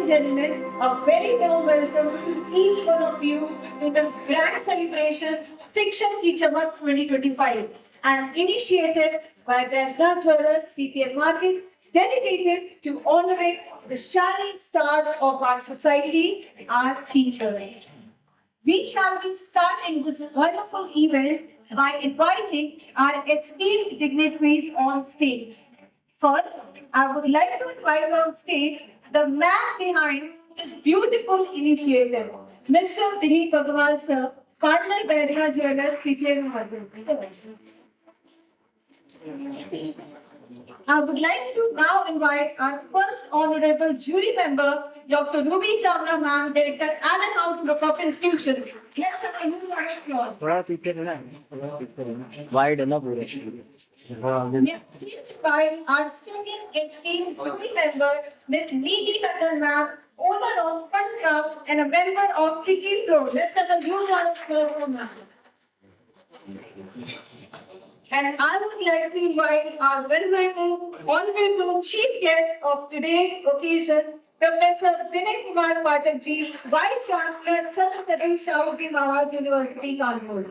and gentlemen, a very warm welcome to each one of you to this grand celebration, Shiksha Ki Chamak 2025, and initiated by Vaishnav Jewellers PPN Market, dedicated to honoring the shining stars of our society, our teachers. We shall be starting this wonderful event by inviting our esteemed dignitaries on stage. First, I would like to invite on stage the man behind this beautiful initiative, Mr. Dilip Agarwal sir, partner Vaishnav Jewellers, PPN Market. I would like to now invite our first honorable jury member, Dr. Ruby Chawla ma'am, Director, Allen House Group of Institutions. Let's have a huge round of applause. थोड़ा पीछे रहना है wide है ना पूरे We are pleased to invite our second esteemed jury member, Ms. Nidhi Tandon ma'am, owner of Fun Crafts and a member of Kiki Flow. Let's have a huge round of applause for ma'am. And I would like to invite our venerable, honorable chief guest of today's occasion, Professor Vinay Kumar Pathak ji, Vice Chancellor, Chhatrapati Shahuji Maharaj University, Kanpur.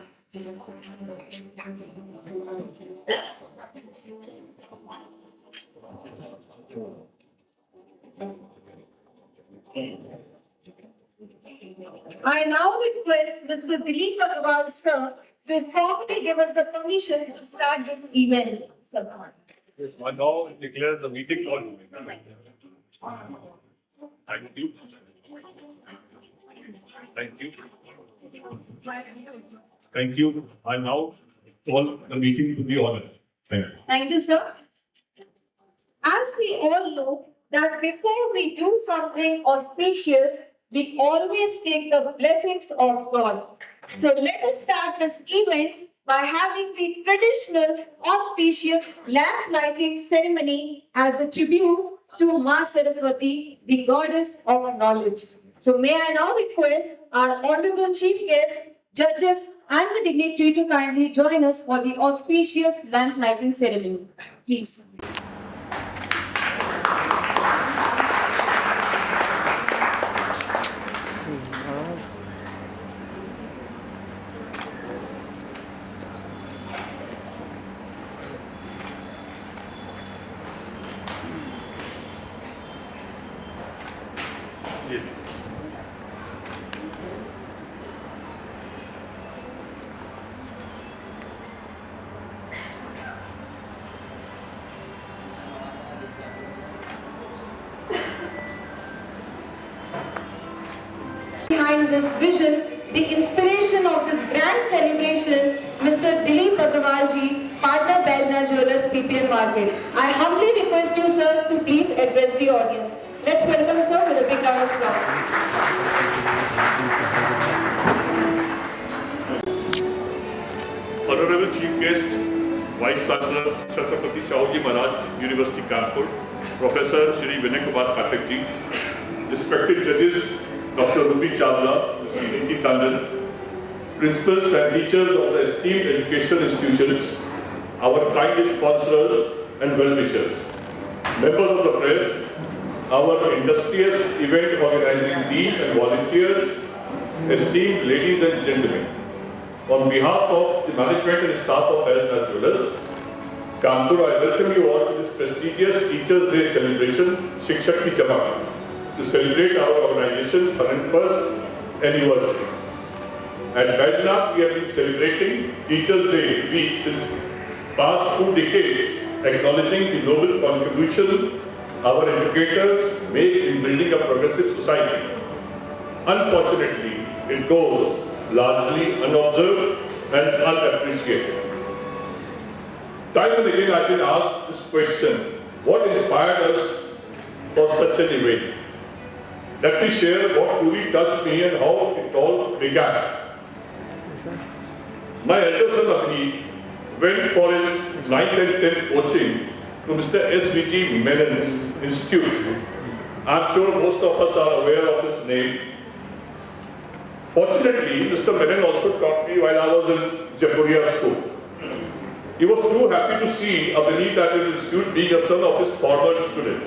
I now request Mr. Dilip Agarwal sir to formally give us the permission to start this event. Sir. I now declare the meeting on. Thank you. Thank you. Thank you. I now call the meeting to be ordered. Thank you. Thank you, sir. As we all know that before we do something auspicious, we always take the blessings of God. So let us start this event by having the traditional auspicious lamp lighting ceremony as a tribute to Ma Saraswati, the goddess of knowledge. So may I now request our honorable chief guests, judges and the dignitary to kindly join us for the auspicious lamp lighting ceremony. Please. Behind this vision, the inspiration of this grand celebration, Mr. Dilip Agarwal ji, partner Vaishnav Jewellers PPN Market. I humbly request you, sir, to please address the audience. Let's welcome sir with a big round of applause. Honorable Chief Guest, Vice Chancellor, Chhatrapati Shahuji Maharaj University, Kanpur, Professor Shri Vinay Kumar Pathak ji, respected judges, Dr. Ruby Chawla, Ms. Nidhi Tandon, principals and teachers of the esteemed educational institutions, our kind sponsors and well-wishers, members of the press, our industrious event organizing team and volunteers, esteemed ladies and gentlemen. On behalf of the management and staff of Vaishnav Jewellers, Kanpur, I welcome you all to this prestigious Teachers' Day celebration, Shiksha Ki Chamak, to celebrate our organization's 101st anniversary. At Vaishnav, we have been celebrating Teachers' Day week since past 2 decades, acknowledging the noble contribution our educators make in building a progressive society. Unfortunately, it goes largely unobserved and unappreciated. Time and again I've been asked this question, what inspired us for such an event? Let me share what truly touched me and how it all began. My elder son Abhi went for his 9th and 10th coaching to Mr. S.V.G. Menon's Institute. I'm sure most of us are aware of his name. Fortunately, Mr. Menon also taught me while I was in Jaipuria school. He was too happy to see Abhi at his institute being a son of his former student.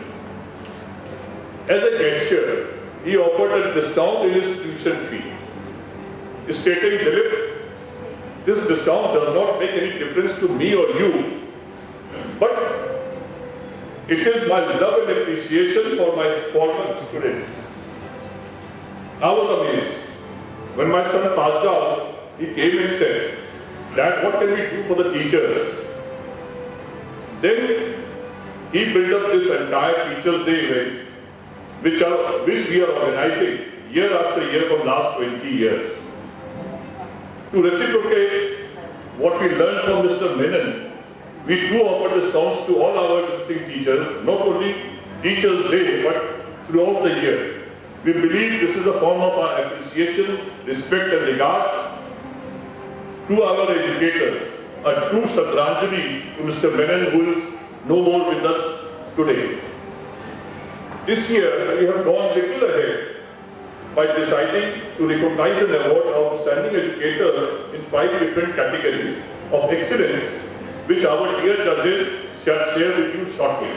As a gesture, he offered a discount in his tuition fee, stating, Dilip, this discount does not make any difference to me or you, but it is my love and appreciation for my former student. I was amazed. When my son passed out, he came and said, Dad, what can we do for the teachers? Then he built up this entire Teachers' Day event, which we are organizing year after year for last 20 years. To reciprocate what we learned from Mr. Menon, we do offer discounts to all our visiting teachers, not only Teachers' Day, but throughout the year. We believe this is a form of our appreciation, respect and regards to our educators, a true Shraddhanjali to Mr. Menon, who is no more with us today. This year, we have gone little ahead by deciding to recognize and award outstanding educators in 5 different categories of excellence, which our dear judges shall share with you shortly.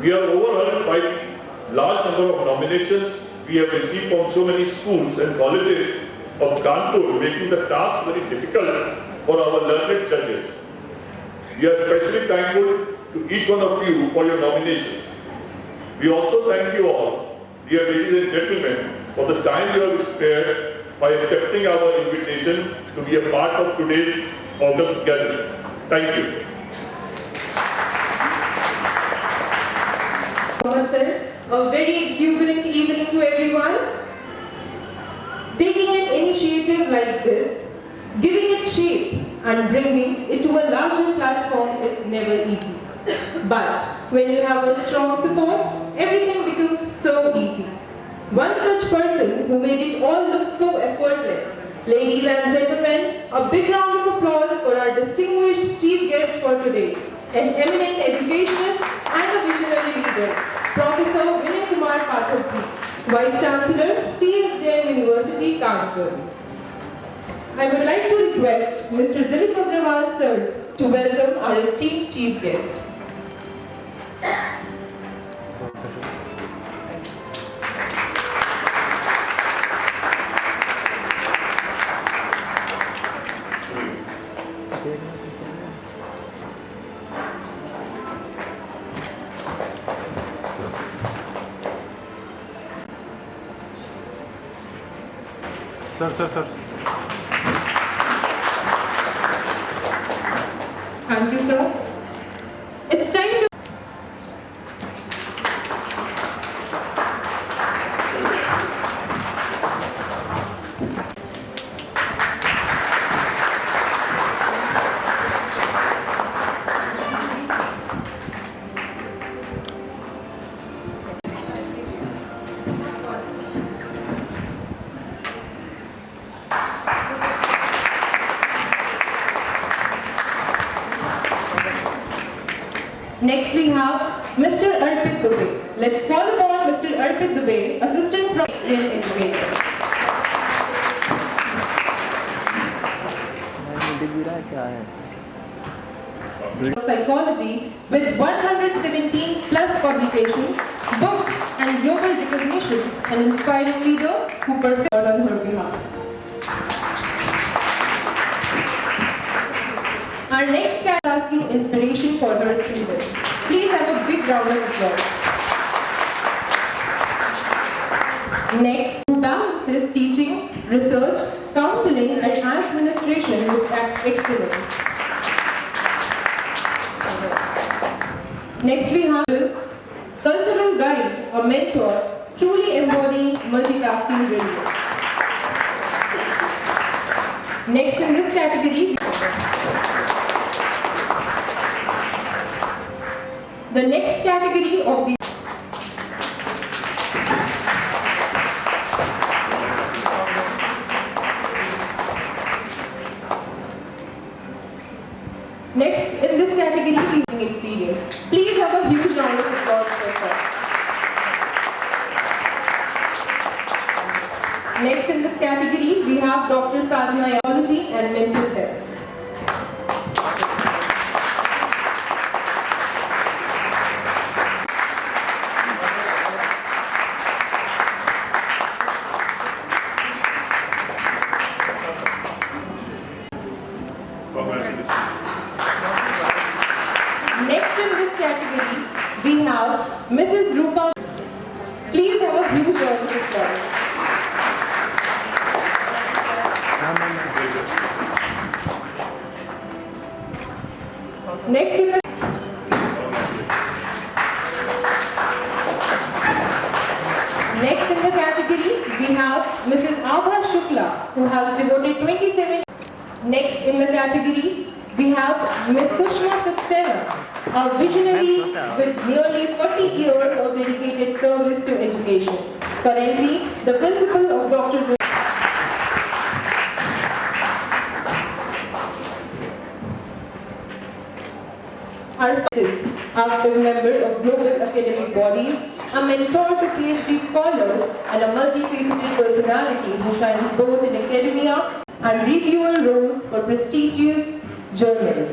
We are overwhelmed by the large number of nominations we have received from so many schools and colleges of Kanpur, making the task very difficult for our learned judges. We are especially thankful to each one of you for your nominations. We also thank you all, dear ladies and gentlemen, for the time you have spared by accepting our invitation to be a part of today's August gathering. Thank you. A very exuberant evening to everyone. Taking an initiative like this, giving it shape and bringing it to a larger platform is never easy. But when you have a strong support, everything becomes so easy. One such person who made it all look so effortless. Ladies and gentlemen, a big round of applause for our distinguished chief guest for today, an eminent educationist and a visionary leader, Professor Vinay Kumar Pathak ji, Vice Chancellor, C.S. Jain University, Kanpur. I would like to request Mr. Dilip Agrawal sir to welcome our esteemed chief guest. Sir. Thank you, sir. It's time to... Next we have Mr. Arpit Dubey. Let's call upon Mr. Arpit Dubey, Assistant Professor in Education. Psychology with 117 plus publications, books and global recognition, an inspiring leader who performed on her behalf. Our next guest is asking inspiration for her students. Please have a big round of applause. Next, who balances teaching, research, counseling and administration with excellence. Next we have cultural guide, a mentor, truly embodying multitasking brilliance. Next in this category, the next category of the next in this category teaching experience. Please have a huge round of applause for her. Next in this category we have Dr. Sadhana Biology and Mental Health. Mrs. Rupa. Please have a huge round of applause. Next in the category, we have Mrs. Abha Shukla, who has devoted 27. Next in the category, we have Ms. Sushma Saxena, a visionary with nearly 40 years of dedicated service to education. Currently, the principal of Dr. active member of global academic bodies, a mentor to PhD scholars, and a multifaceted personality who shines both in academia and reviewer roles for prestigious journals.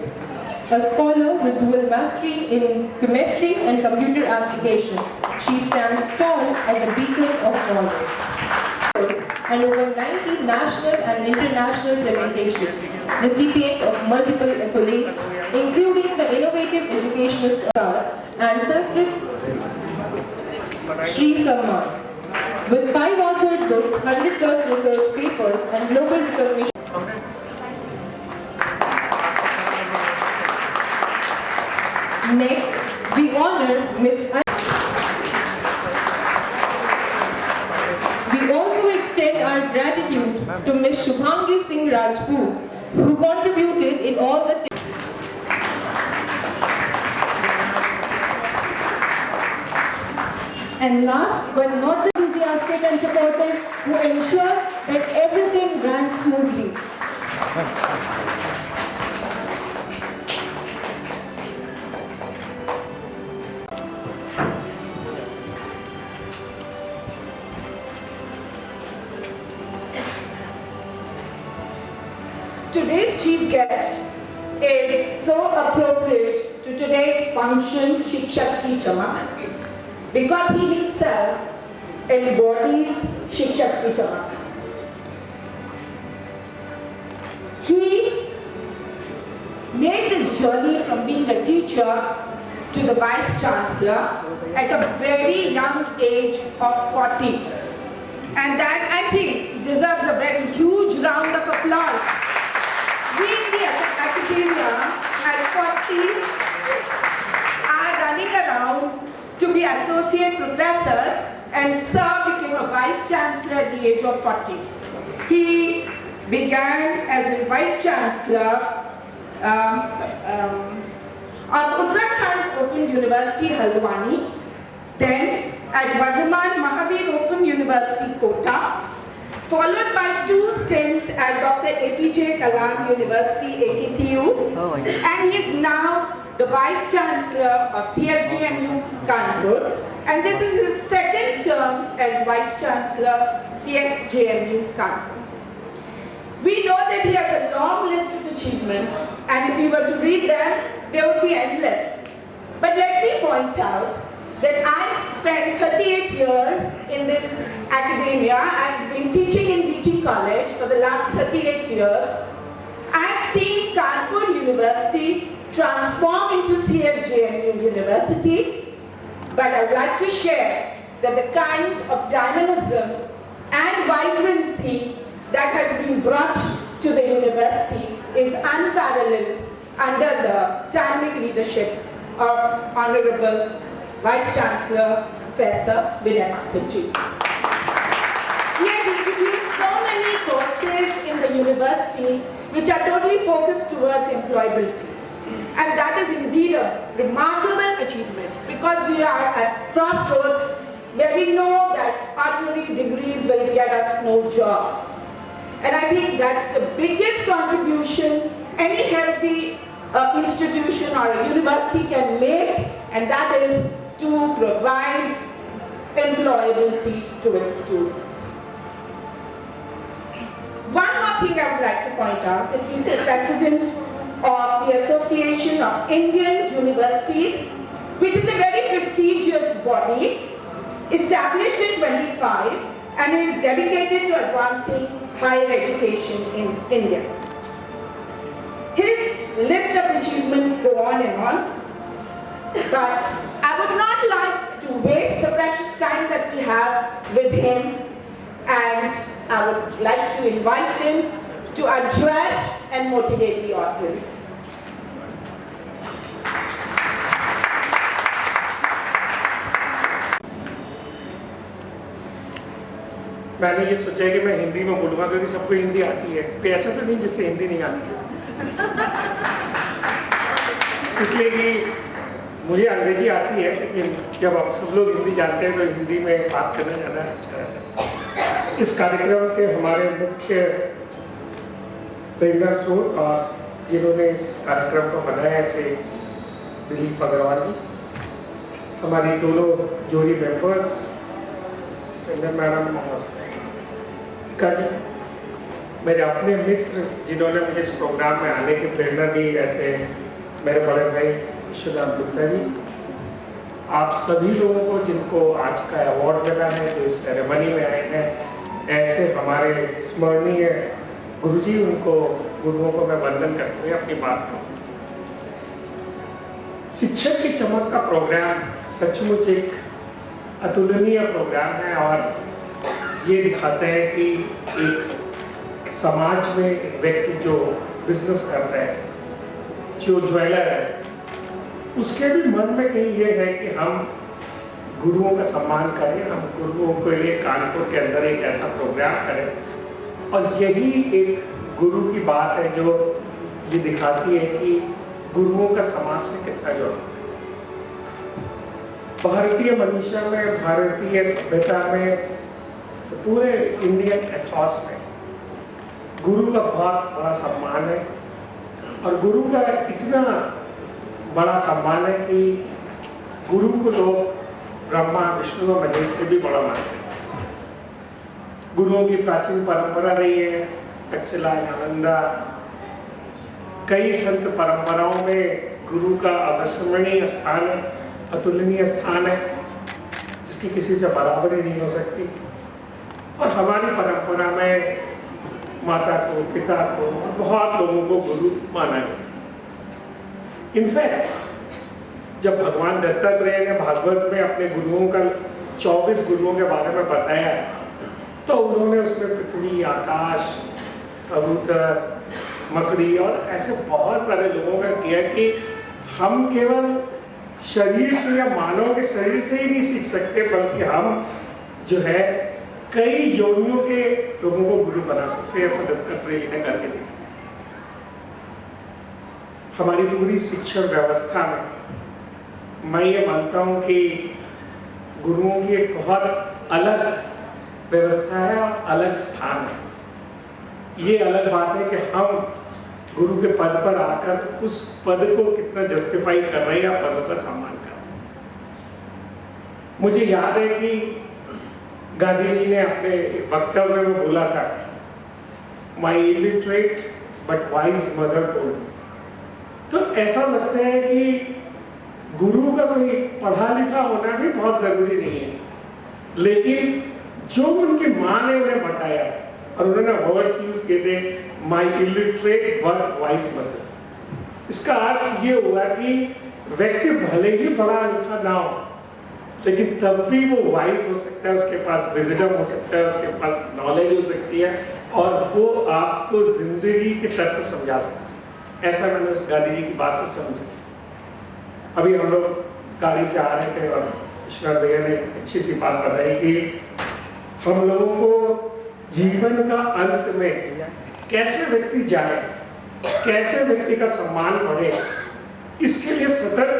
A scholar with dual mastery in chemistry and computer application, she stands tall as a beacon of knowledge. And over 90 national and international presentations, recipient of multiple accolades, including the Innovative Educational Star and Sanskrit Shri Samman. With 5 authored books, 100 plus research papers, and global recognition. Next, we honor Ms. We also extend our gratitude to Ms. Shubhangi Singh Rajput, who contributed in all the And last but not enthusiastic and supportive, who ensure that everything ran smoothly. Today's chief guest is so appropriate to today's function, Shikshak Ki Chamak, because he himself embodies Shikshak Ki Chamak. He made this journey from being a teacher to the Vice Chancellor at a very young age of 40. And that, I think, deserves a very huge round of applause. We in the academia at 40 are running around to be associate professors, and Sir became a Vice Chancellor at the age of 40. He began as a Vice Chancellor of Uttarakhand Open University, Haldwani, then at Vardhaman Mahavir Open University, Kota, followed by 2 stints at Dr. APJ Kalam University, AKTU, and he is now the Vice Chancellor of CSJMU, Kanpur, and this is his second term as Vice Chancellor, CSJMU, Kanpur. We know that he has a long list of achievements, and if we were to read them, they would be endless. But let me point out that I've spent 38 years in this academia. I've been teaching in DG College for the last 38 years. I've seen Kanpur University transform into CSJMU University, but I would like to share that the kind of dynamism and vibrancy that has been brought to the university is unparalleled under the dynamic leadership of Honorable Vice Chancellor Professor Vinay Mathurji. He has introduced so many courses in the university which are totally focused towards employability. And that is indeed a remarkable achievement, because we are at crossroads where we know that ordinary degrees will get us no jobs. And I think that's the biggest contribution any healthy institution or a university can make, and that is to provide employability to its students. One more thing I would like to point out, that he is the president of the Association of Indian Universities, which is a very prestigious body, established in 25, and is dedicated to advancing higher education in India. His list of achievements go on and on, but I would not like to waste the precious time that we have with him, and I would like to invite him to address and motivate the audience. मैंने ये सोचा कि मैं हिंदी में बोलूँगा क्योंकि सबको हिंदी आती है, कोई ऐसा तो नहीं जिससे हिंदी नहीं आती है। इसलिए कि मुझे अंग्रेजी आती है, लेकिन जब आप सब लोग हिंदी जानते हैं तो हिंदी में बात करना ज़्यादा अच्छा रहता है। इस कार्यक्रम के हमारे मुख्य प्रेरणा स्रोत और जिन्होंने इस कार्यक्रम को बनाया ऐसे दिलीप अग्रवाल जी, हमारी दोनों जोड़ी मेंबर्स मैडम का जी, मेरे अपने मित्र जिन्होंने मुझे इस प्रोग्राम में आने की प्रेरणा दी, ऐसे मेरे बड़े भाई विश्वनाथ गुप्ता जी, आप सभी लोगों को जिनको आज का अवार्ड मिला है, जो इस सेरेमनी में आए हैं, ऐसे हमारे स्मरणीय गुरुजी, उनको गुरुओं को मैं वंदन करते हुए अपनी बात कहूँ। शिक्षक की चमक का प्रोग्राम सचमुच एक अतुलनीय प्रोग्राम है और ये दिखाता है कि एक समाज में एक व्यक्ति जो बिजनेस करता है, जो ज्वेलर है, उसके भी मन में कहीं ये है कि हम गुरुओं का सम्मान करें, हम गुरुओं के लिए कानपुर के अंदर एक ऐसा प्रोग्राम करें। और यही एक गुरु की बात है जो ये दिखाती है कि गुरुओं का समाज से कितना जुड़ा। भारतीय मनुष्य में, भारतीय सभ्यता में, पूरे इंडियन एथॉस में गुरु का बहुत बड़ा सम्मान है। और गुरु का इतना बड़ा सम्मान है कि गुरु को लोग ब्रह्मा विष्णु और महेश से भी बड़ा मानते हैं। गुरुओं की प्राचीन परंपरा रही है, तक्षशिला, नालंदा, कई संत परंपराओं में गुरु का अविस्मरणीय स्थान है, अतुलनीय स्थान है, जिसकी किसी से बराबरी नहीं हो सकती। और हमारी परंपरा में माता को, पिता को, बहुत लोगों को गुरु माना गया। इनफैक्ट जब भगवान दत्तात्रेय ने भागवत में अपने गुरुओं का 24 गुरुओं के बारे में बताया, तो उन्होंने उसमें पृथ्वी, आकाश, कबूतर, मकड़ी और ऐसे बहुत सारे लोगों का किया कि हम केवल शरीर से या मानव के शरीर से ही नहीं सीख सकते, बल्कि हम जो है कई योनियों के लोगों को गुरु बना सकते हैं। ऐसा दत्तात्रेय ने करके देखा। हमारी पूरी शिक्षा व्यवस्था में मैं ये मानता हूँ कि गुरुओं की एक बहुत अलग व्यवस्था है और अलग स्थान है। ये अलग बात है कि हम गुरु के पद पर आकर उस पद को कितना जस्टिफाई कर रहे हैं या पद का सम्मान कर रहे हैं। मुझे याद है कि गांधी जी ने अपने वक्तव्य में बोला था, my illiterate but wise mother told. तो ऐसा लगता है कि गुरु का कोई पढ़ा लिखा होना भी बहुत जरूरी नहीं है, लेकिन जो उनकी माँ ने उन्हें बताया और उन्होंने वर्ड्स यूज किए थे, माई इलिटरेट बट वाइज मदर। इसका अर्थ ये हुआ कि व्यक्ति भले ही पढ़ा लिखा ना हो, लेकिन तब भी वो वाइज हो सकता है, उसके पास विजडम हो सकता है, उसके पास नॉलेज हो सकती है और वो आपको जिंदगी के तत्व समझा सकता है। ऐसा मैंने उस गांधी जी की बात से समझा। अभी हम लोग गाड़ी से आ रहे थे और विश्वनाथ भैया ने अच्छी सी बात बताई कि हम लोगों को जीवन का अंत में कैसे व्यक्ति जाए, कैसे व्यक्ति का सम्मान बढ़े, इसके लिए सतत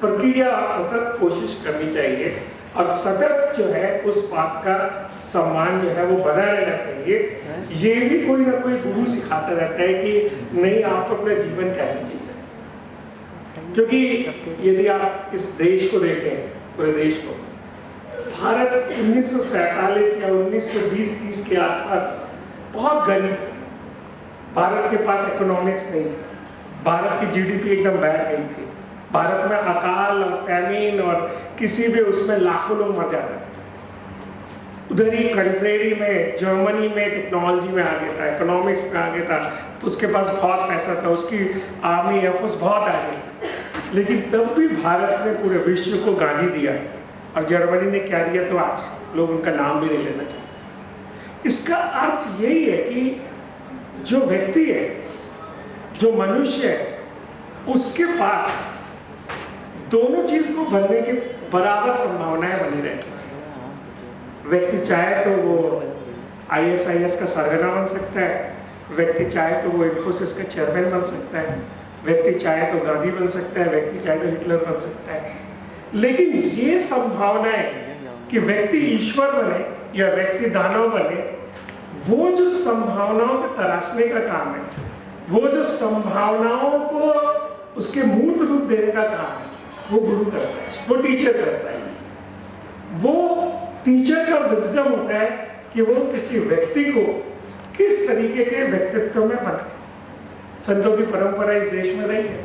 प्रक्रिया और सतत कोशिश करनी चाहिए और सतत जो है उस बात का सम्मान जो है वो बना रहना चाहिए। ये भी कोई ना कोई गुरु सिखाता रहता है कि नहीं, आपको अपना जीवन कैसे जीना है। क्योंकि यदि आप इस देश को देखें, पूरे देश को, भारत 1947 या 1920-30 के आसपास बहुत गरीब था। भारत के पास इकोनॉमिक्स नहीं था, भारत की जीडीपी एकदम बह गई थी, भारत में अकाल और फैमिन और किसी भी उसमें लाखों लोग मर जाते थे। उधर ही कंट्री में, जर्मनी में टेक्नोलॉजी में आगे था, इकोनॉमिक्स में आगे था, तो उसके पास बहुत पैसा था, उसकी आर्मी एयरफोर्स बहुत आगे थी। लेकिन तब भी भारत ने पूरे विश्व को गाली दिया और जर्मनी ने क्या दिया तो आज लोग उनका नाम भी नहीं लेना चाहते। इसका अर्थ यही है कि जो व्यक्ति है, जो मनुष्य है, उसके पास दोनों चीज को बनने की बराबर संभावनाएं बनी रहती है। व्यक्ति चाहे तो वो IAS का सरगना बन सकता है, व्यक्ति चाहे तो वो इन्फोसिस का चेयरमैन बन सकता है, व्यक्ति चाहे तो गांधी बन सकता है, व्यक्ति चाहे तो हिटलर बन सकता है। लेकिन ये संभावनाएं कि व्यक्ति ईश्वर बने या व्यक्ति दानव बने, वो जो संभावनाओं को तराशने का काम है, वो जो संभावनाओं को उसके मूर्त रूप देने का काम है, वो गुरु करता है, वो टीचर करता है। वो टीचर का विजडम होता है कि वो किसी व्यक्ति को किस तरीके के व्यक्तित्व में बनाए। संतों की परंपरा इस देश में रही है,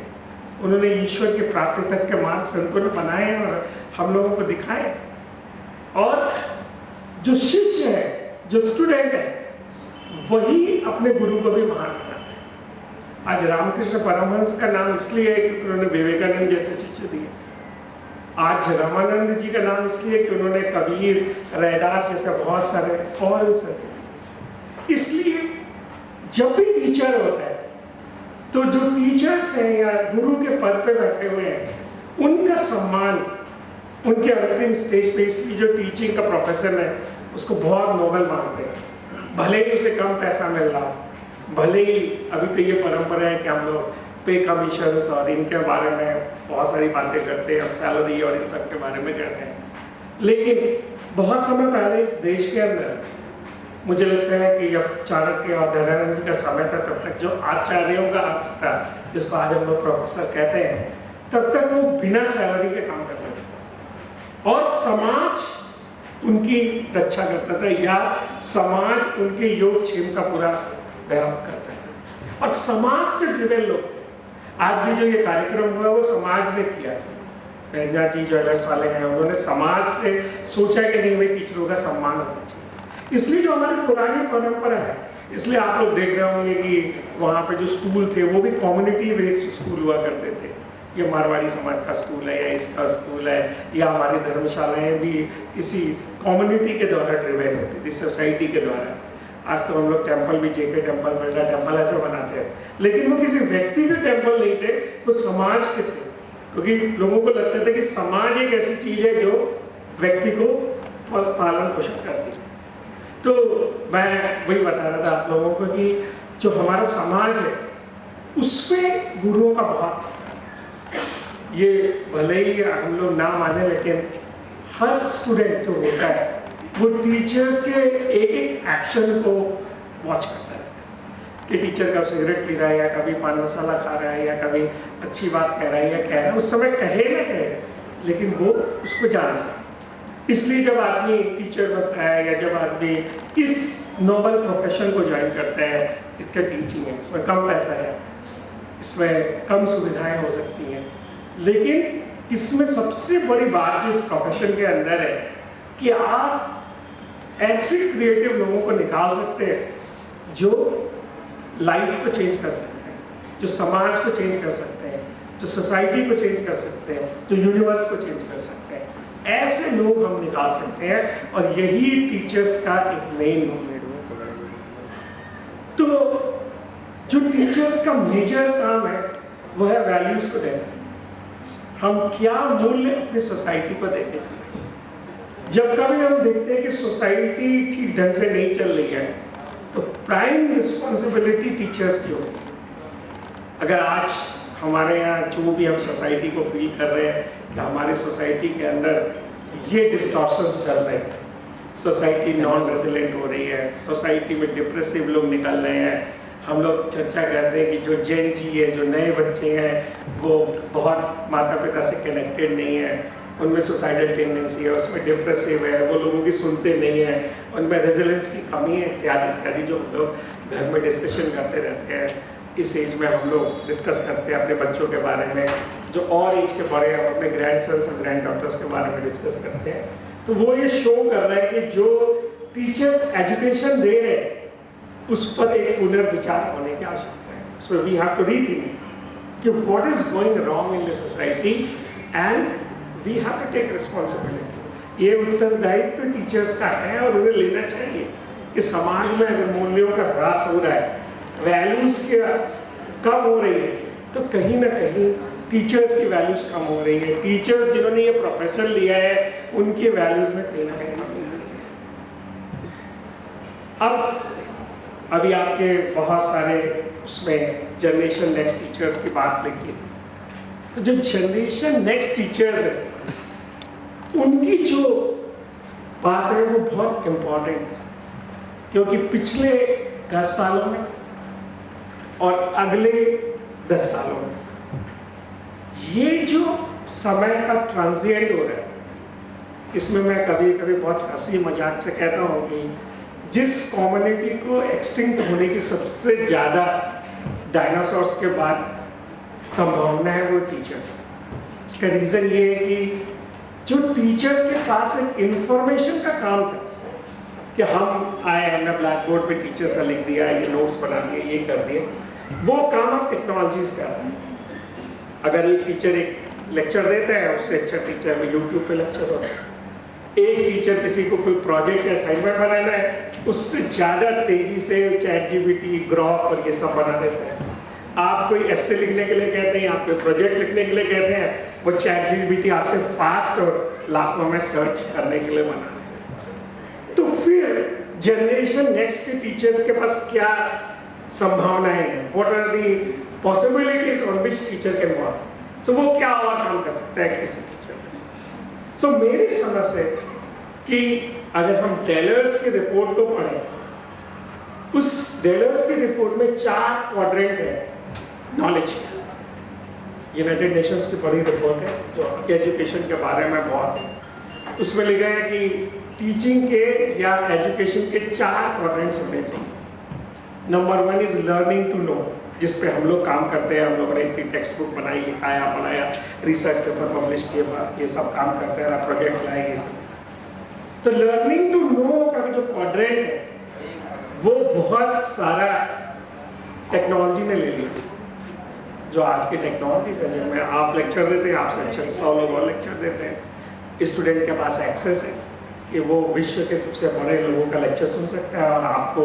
उन्होंने ईश्वर के प्राप्ति तक के मार्ग संतों ने बनाए हैं और हम लोगों को दिखाए। और जो शिष्य है, जो स्टूडेंट है, वही अपने गुरु को भी महान बनाता है। आज रामकृष्ण परमहंस का नाम इसलिए है कि उन्होंने विवेकानंद जैसे शिष्य दिए। आज रामानंद जी का नाम इसलिए कि उन्होंने कबीर, रैदास जैसे बहुत सारे और भी संत दिए। इसलिए जब भी टीचर होता है तो जो टीचर्स हैं या गुरु के पद पे बैठे हुए हैं, उनका सम्मान उनके अंतिम स्टेज पे, इसलिए जो टीचिंग का प्रोफेशन है उसको बहुत नोबल मानते हैं। भले ही उसे कम पैसा मिल रहा, भले ही अभी तो ये परंपरा है कि हम लोग पे कमीशंस और इनके बारे में बहुत सारी बातें करते हैं और सैलरी और इन सब के बारे में करते हैं, लेकिन बहुत समय पहले इस देश के अंदर मुझे लगता है कि जब चाणक्य और दयानंद का समय था, तब तक जो आचार्यों का अर्थ था, जिसको आज हम लोग प्रोफेसर कहते हैं, तब तक वो बिना सैलरी के काम करते थे और समाज उनकी रक्षा करता था या समाज उनके योगक्षेम का पूरा व्यायाम करता था और समाज से जुड़े लोग थे। आज भी जो ये कार्यक्रम हुआ वो समाज ने किया। पहला जी ज्वेलर्स वाले हैं, उन्होंने समाज से सोचा कि नहीं भाई टीचरों का सम्मान होना चाहिए। इसलिए जो हमारी पुरानी परंपरा है, इसलिए आप लोग देख रहे होंगे कि वहाँ पे जो स्कूल थे वो भी कम्युनिटी बेस्ड स्कूल हुआ करते थे। ये मारवाड़ी समाज का स्कूल है या इसका स्कूल है, या हमारी धर्मशालाएं भी किसी कम्युनिटी के द्वारा ड्रिवेन होती थी, सोसाइटी के द्वारा। आज तो हम लोग टेम्पल भी, JK टेम्पल, बिरला टेम्पल ऐसे बनाते हैं, लेकिन वो किसी व्यक्ति के टेम्पल नहीं थे, वो समाज के थे, क्योंकि लोगों को लगता था कि समाज एक ऐसी चीज है जो व्यक्ति को पालन पोषण करती है। तो मैं वही बता रहा था आप लोगों को कि जो हमारा समाज है उसमें गुरुओं का बहुत, ये भले ही हम लोग ना माने, लेकिन हर स्टूडेंट जो होता है वो टीचर्स के एक एक एक्शन को वॉच करता है कि टीचर कब सिगरेट पी रहा है या कभी पान मसाला खा रहा है या कभी अच्छी बात कह रहा है या कह रहा है। उस समय कहे ना कहे, लेकिन वो उसको जानता है। इसलिए जब आदमी टीचर बनता है या जब आदमी इस नोबल प्रोफेशन को ज्वाइन करता है, इसका टीचिंग है, इसमें कम पैसा है, इसमें कम सुविधाएं हो सकती हैं, लेकिन इसमें सबसे बड़ी बात जो इस प्रोफेशन के अंदर है कि आप ऐसे क्रिएटिव लोगों को निकाल सकते हैं जो लाइफ को चेंज कर सकते हैं, जो समाज को चेंज कर सकते हैं, जो सोसाइटी को चेंज कर सकते हैं, जो यूनिवर्स को चेंज कर सकते हैं। ऐसे लोग हम निकाल सकते हैं और यही टीचर्स का एक मेन रोल है। तो जो टीचर्स का मेजर काम है वो है वैल्यूज को देना। हम क्या मूल्य अपनी सोसाइटी को देते हैं। जब कभी हम देखते हैं कि सोसाइटी ठीक ढंग से नहीं चल रही है तो प्राइम रिस्पॉन्सिबिलिटी टीचर्स की होती है। अगर आज हमारे यहाँ जो भी हम सोसाइटी को फील कर रहे हैं कि हमारे सोसाइटी के अंदर ये डिस्टॉर्शंस चल रहे हैं, सोसाइटी नॉन रेजिलेंट हो रही है, सोसाइटी में डिप्रेसिव लोग निकल रहे हैं, हम लोग चर्चा करते हैं कि जो जेन जी है, जो नए बच्चे हैं वो बहुत माता पिता से कनेक्टेड नहीं है, उनमें सुसाइडल टेंडेंसी है, उसमें डिप्रेसिव है, वो लोगों की सुनते नहीं है, उनमें रेजिलेंस की कमी है, इत्यादि इत्यादि जो हम लोग घर में डिस्कशन करते रहते हैं। इस एज में हम लोग डिस्कस करते हैं अपने बच्चों के बारे में, जो और एज के बड़े हैं अपने ग्रैंड सन्स और ग्रैंड डॉटर्स के बारे में डिस्कस करते हैं। तो वो ये शो कर रहा है कि जो टीचर्स एजुकेशन दे रहे हैं उस पर एक पुनर्विचार होने की आवश्यकता है। So we have to rethink कि what is going wrong in the society and we have to take responsibility. ये उत्तरदायित्व तो टीचर्स का है और उन्हें लेना चाहिए कि समाज में अगर मूल्यों का ह्रास हो रहा है, वैल्यूज के कम हो रही है, तो कहीं ना कहीं टीचर्स की वैल्यूज कम हो रही है। टीचर्स जिन्होंने ये प्रोफेशन लिया है उनकी वैल्यूज में कहीं ना कहीं कमी हो रही है। अब अभी आपके बहुत सारे उसमें जनरेशन नेक्स्ट टीचर्स की बात लिखी, तो जो जनरेशन नेक्स्ट टीचर्स है उनकी जो बात है वो बहुत इम्पोर्टेंट है, क्योंकि पिछले 10 सालों में और अगले 10 सालों में ये जो समय का ट्रांजिएंट हो रहा है, इसमें मैं कभी कभी बहुत हंसी मजाक से कहता हूँ कि जिस कम्युनिटी को एक्सटिंक्ट होने की सबसे ज़्यादा डायनासोर्स के बाद संभावना है वो टीचर्स। इसका रीज़न ये है कि जो टीचर्स के पास एक इंफॉर्मेशन का काम था कि हम आए, हमने ब्लैक बोर्ड पे टीचर से लिख दिया, ये नोट्स बना दिए, ये कर दिए, वो काम अब टेक्नोलॉजीज का है। अगर एक टीचर एक लेक्चर देता है, उससे अच्छा टीचर यूट्यूब पे लेक्चर होता है। एक टीचर किसी को कोई प्रोजेक्ट या असाइनमेंट बनाना है, उससे ज़्यादा तेजी से ChatGPT, ग्रॉक और ये सब बना देता है। आप कोई एस्से लिखने के लिए कहते हैं, आप कोई प्रोजेक्ट लिखने के लिए कहते हैं, वो ChatGPT आपसे फास्ट और लाखों में सर्च करने के लिए बना देता है। तो फिर जनरेशन नेक्स्ट के टीचर्स के पास क्या संभावनाएं हैं? What are the possibilities on which teacher can work? सो वो क्या और काम कर सकता है किसी टीचर? सो मेरी समझ है कि अगर हम टेलर्स की रिपोर्ट को पढ़ें, उस टेलर्स की रिपोर्ट में 4 क्वाड्रेंट है नॉलेज। यूनाइटेड नेशंस की बड़ी रिपोर्ट है जो एजुकेशन के बारे में बहुत है। उसमें लिखा है कि टीचिंग के या एजुकेशन के 4 क्वाड्रेंट्स होने चाहिए। Number 1 is learning to know, जिस पे हम लोग काम करते हैं। हम लोगों ने एक टेक्स्ट बुक बनाई, लिखाया, पढ़ाया, रिसर्च पेपर पब्लिश किए, ये सब काम करते हैं, प्रोजेक्ट लाए, ये सब। तो लर्निंग टू नो का जो क्वाड्रेंट है वो बहुत सारा टेक्नोलॉजी ने ले लिया। जो आज की टेक्नोलॉजीज है, जिनमें आप लेक्चर देते हैं, आपसे अच्छा 100 लोग और लेक्चर देते हैं। स्टूडेंट के पास एक्सेस है कि वो विश्व के सबसे बड़े लोगों का लेक्चर सुन सकता है और आपको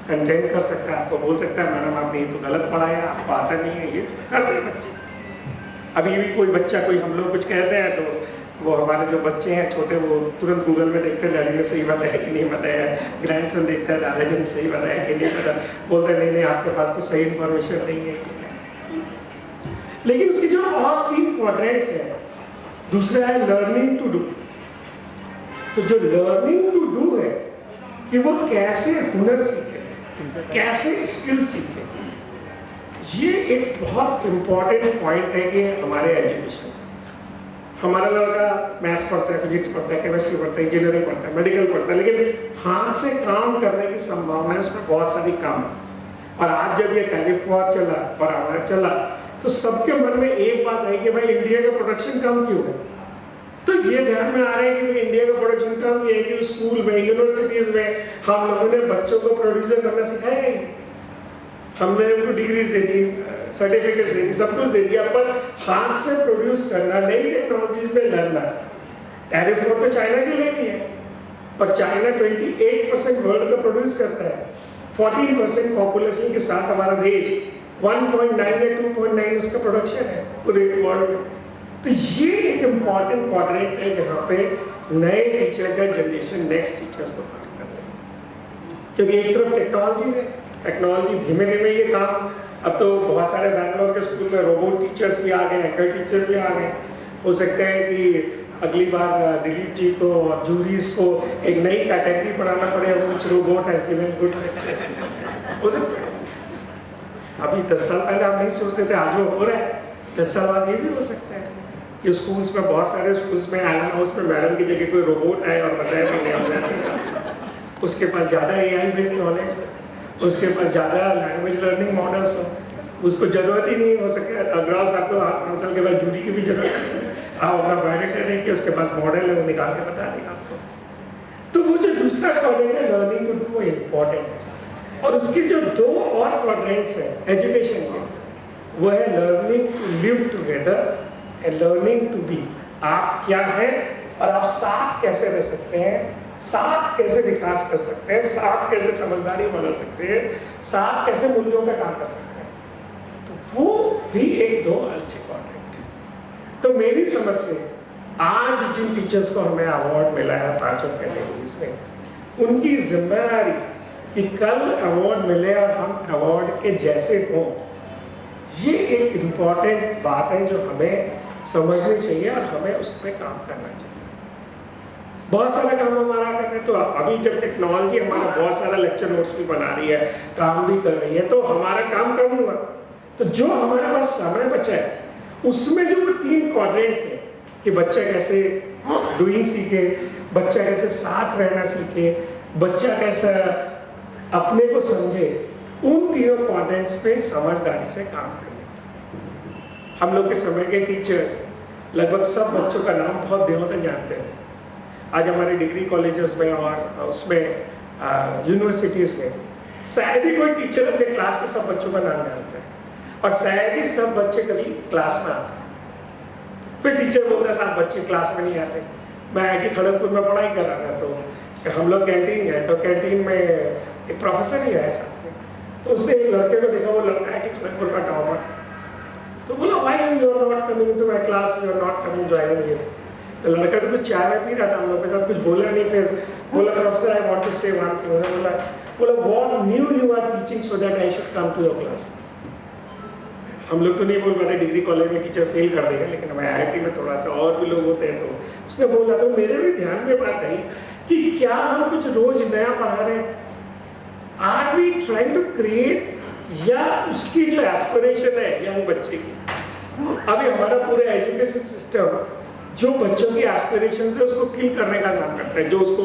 कंटेंट कर सकता है, आपको बोल सकता है मैडम आपने ये तो गलत पढ़ाया, आपको आता नहीं है, ये करते हैं बच्चे। अभी भी कोई बच्चा, कोई हम लोग कुछ कहते हैं तो वो हमारे जो बच्चे हैं छोटे, वो तुरंत गूगल में देखते हैं डैडी ने सही बताया कि नहीं बताया, ग्रैंडसन देखता है दादाजी ने सही बताया कि नहीं बताया, बोलते हैं नहीं आपके पास तो सही इन्फॉर्मेशन नहीं है। लेकिन उसकी जो और 3 क्वाड्रेंट्स हैं, दूसरा है लर्निंग टू डू। तो जो लर्निंग टू डू है कि वो कैसे हुनर सीखे, कैसे स्किल सीखे, ये एक बहुत इंपॉर्टेंट पॉइंट है कि हमारे एजुकेशन। हमारा लड़का मैथ्स पढ़ता है, फिजिक्स पढ़ता है, केमिस्ट्री पढ़ता है, इंजीनियरिंग पढ़ता है, मेडिकल पढ़ता है, लेकिन हाथ से काम करने की संभावना है उसमें बहुत सारी कम है। और आज जब ये टेलीफोन चला और हमारा चला, तो सबके मन में एक बात आई कि भाई इंडिया का प्रोडक्शन कम क्यों है? तो ये ध्यान में आ रहा है कि इंडिया का प्रोडक्शन कम है कि स्कूल में, यूनिवर्सिटीज में हम लोगों ने बच्चों को प्रोड्यूसर करना सिखाया है। हमने उनको डिग्रीज दे दी, सर्टिफिकेट्स दे दी, सब कुछ दे दिया, पर हाथ से प्रोड्यूस करना, नई टेक्नोलॉजीज में लड़ना। टैरिफ तो चाइना के लिए भी है, पर चाइना 28% वर्ल्ड का प्रोड्यूस करता है। 14% पॉपुलेशन के साथ हमारा देश 1.9 या 2.9 उसका प्रोडक्शन है पूरे वर्ल्ड में। तो ये एक इम्पॉर्टेंट क्वाड्रेंट है जहाँ पे नए टीचर्स या जनरेशन नेक्स्ट टीचर्स को काम करते हैं। क्योंकि एक तरफ टेक्नोलॉजी है, टेक्नोलॉजी धीमे धीमे ये काम, अब तो बहुत सारे बैंगलोर के स्कूल में रोबोट टीचर्स भी आ गए, हैकर टीचर भी आ गए। हो सकता है कि अगली बार दिलीप जी को और जूरीज को एक नई कैटेगरी पढ़ाना पड़े, कुछ robot has given good lectures, हो सकता है। अभी 10 साल पहले हम नहीं सोचते थे, आज वो हो रहा है। 10 साल बाद ये भी हो सकता है कि स्कूल्स में, बहुत सारे स्कूल्स में एलन हाउस में मैडम की जगह कोई रोबोट आए और बताया कि नहीं, उसके पास ज़्यादा AI बेस्ड नॉलेज, उसके पास ज़्यादा लैंग्वेज लर्निंग मॉडल्स हो, उसको ज़रूरत ही नहीं हो सके। अग्रवाल साहब को 5 साल के बाद जूरी की भी जरूरत नहीं है, आप अपना बायोडेटा देखिए, उसके पास मॉडल है, वो निकाल के बता देगा आपको। तो वो जो दूसरा क्वाड्रेंट है लर्निंग टू डू, वो इम्पॉर्टेंट है। और उसके जो 2 और क्वाड्रेंट्स हैं एजुकेशन के, वो है learning to live together and learning to be. आप क्या है और आप साथ कैसे रह सकते हैं, साथ कैसे विकास कर सकते हैं, साथ कैसे समझदारी बना सकते हैं, साथ कैसे मूल्यों पे काम कर सकते हैं, तो वो भी एक दो अच्छे कॉन्टेंट है। तो मेरी समझ से आज जिन टीचर्स को हमें अवार्ड मिला है 5 कैटेगरीज में, उनकी जिम्मेदारी कि कल अवार्ड मिले और हम अवार्ड के जैसे हों, ये एक इम्पॉर्टेंट बात है जो हमें समझनी चाहिए और हमें उस पर काम करना चाहिए। बहुत सारा काम हमारा कर रहे हैं, तो अभी जब टेक्नोलॉजी हमारा बहुत सारा लेक्चर नोट्स भी बना रही है, काम भी कर रही है, तो हमारा काम कम हुआ। तो जो हमारे पास समय बचा है उसमें जो 3 क्वाड्रेंट्स हैं कि बच्चा कैसे डूइंग सीखे, बच्चा कैसे साथ रहना सीखे, बच्चा कैसा अपने को समझे, उन 3 क्वाड्रेंट्स पे समझदारी से काम करें। हम लोग के समय के टीचर्स लगभग सब बच्चों का नाम बहुत दिनों तक जानते हैं। आज हमारे डिग्री कॉलेजेस में और उसमें यूनिवर्सिटीज़ में शायद ही कोई टीचर अपने क्लास के सब बच्चों का नाम जानता है, और शायद ही सब बच्चे कभी क्लास में आते हैं। फिर टीचर बोलता है साहब बच्चे क्लास में नहीं आते। मैं IIT खड़गपुर में पढ़ाई कर रहा था, तो हम लोग कैंटीन गए, तो कैंटीन में एक प्रोफेसर ही आया साथ में, तो उसने एक लड़के को देखा, वो लड़का IIT खड़गपुर का टॉपर था, तो बोला why you are not coming to my class, you are not coming joining here. तो लड़का तो कुछ चाय में पी रहा था, हम लोग के साथ कुछ बोला नहीं। फिर बोला professor I want to say one thing. बोला what new you are teaching so that I should come to your class. हम लोग तो नहीं बोल पाते, डिग्री कॉलेज में टीचर फेल कर देगा, लेकिन हमारे IIT में थोड़ा सा और भी लोग होते हैं। तो उसने बोला, तो मेरे भी ध्यान में बात आई कि क्या हम कुछ रोज नया पढ़ा रहे हैं, are we trying to create, या उसकी जो एस्पिरेशन है यंग बच्चे की। अभी हमारा पूरा एजुकेशन सिस्टम जो बच्चों की एस्पिरेशन है उसको किल करने का काम करता है। जो उसको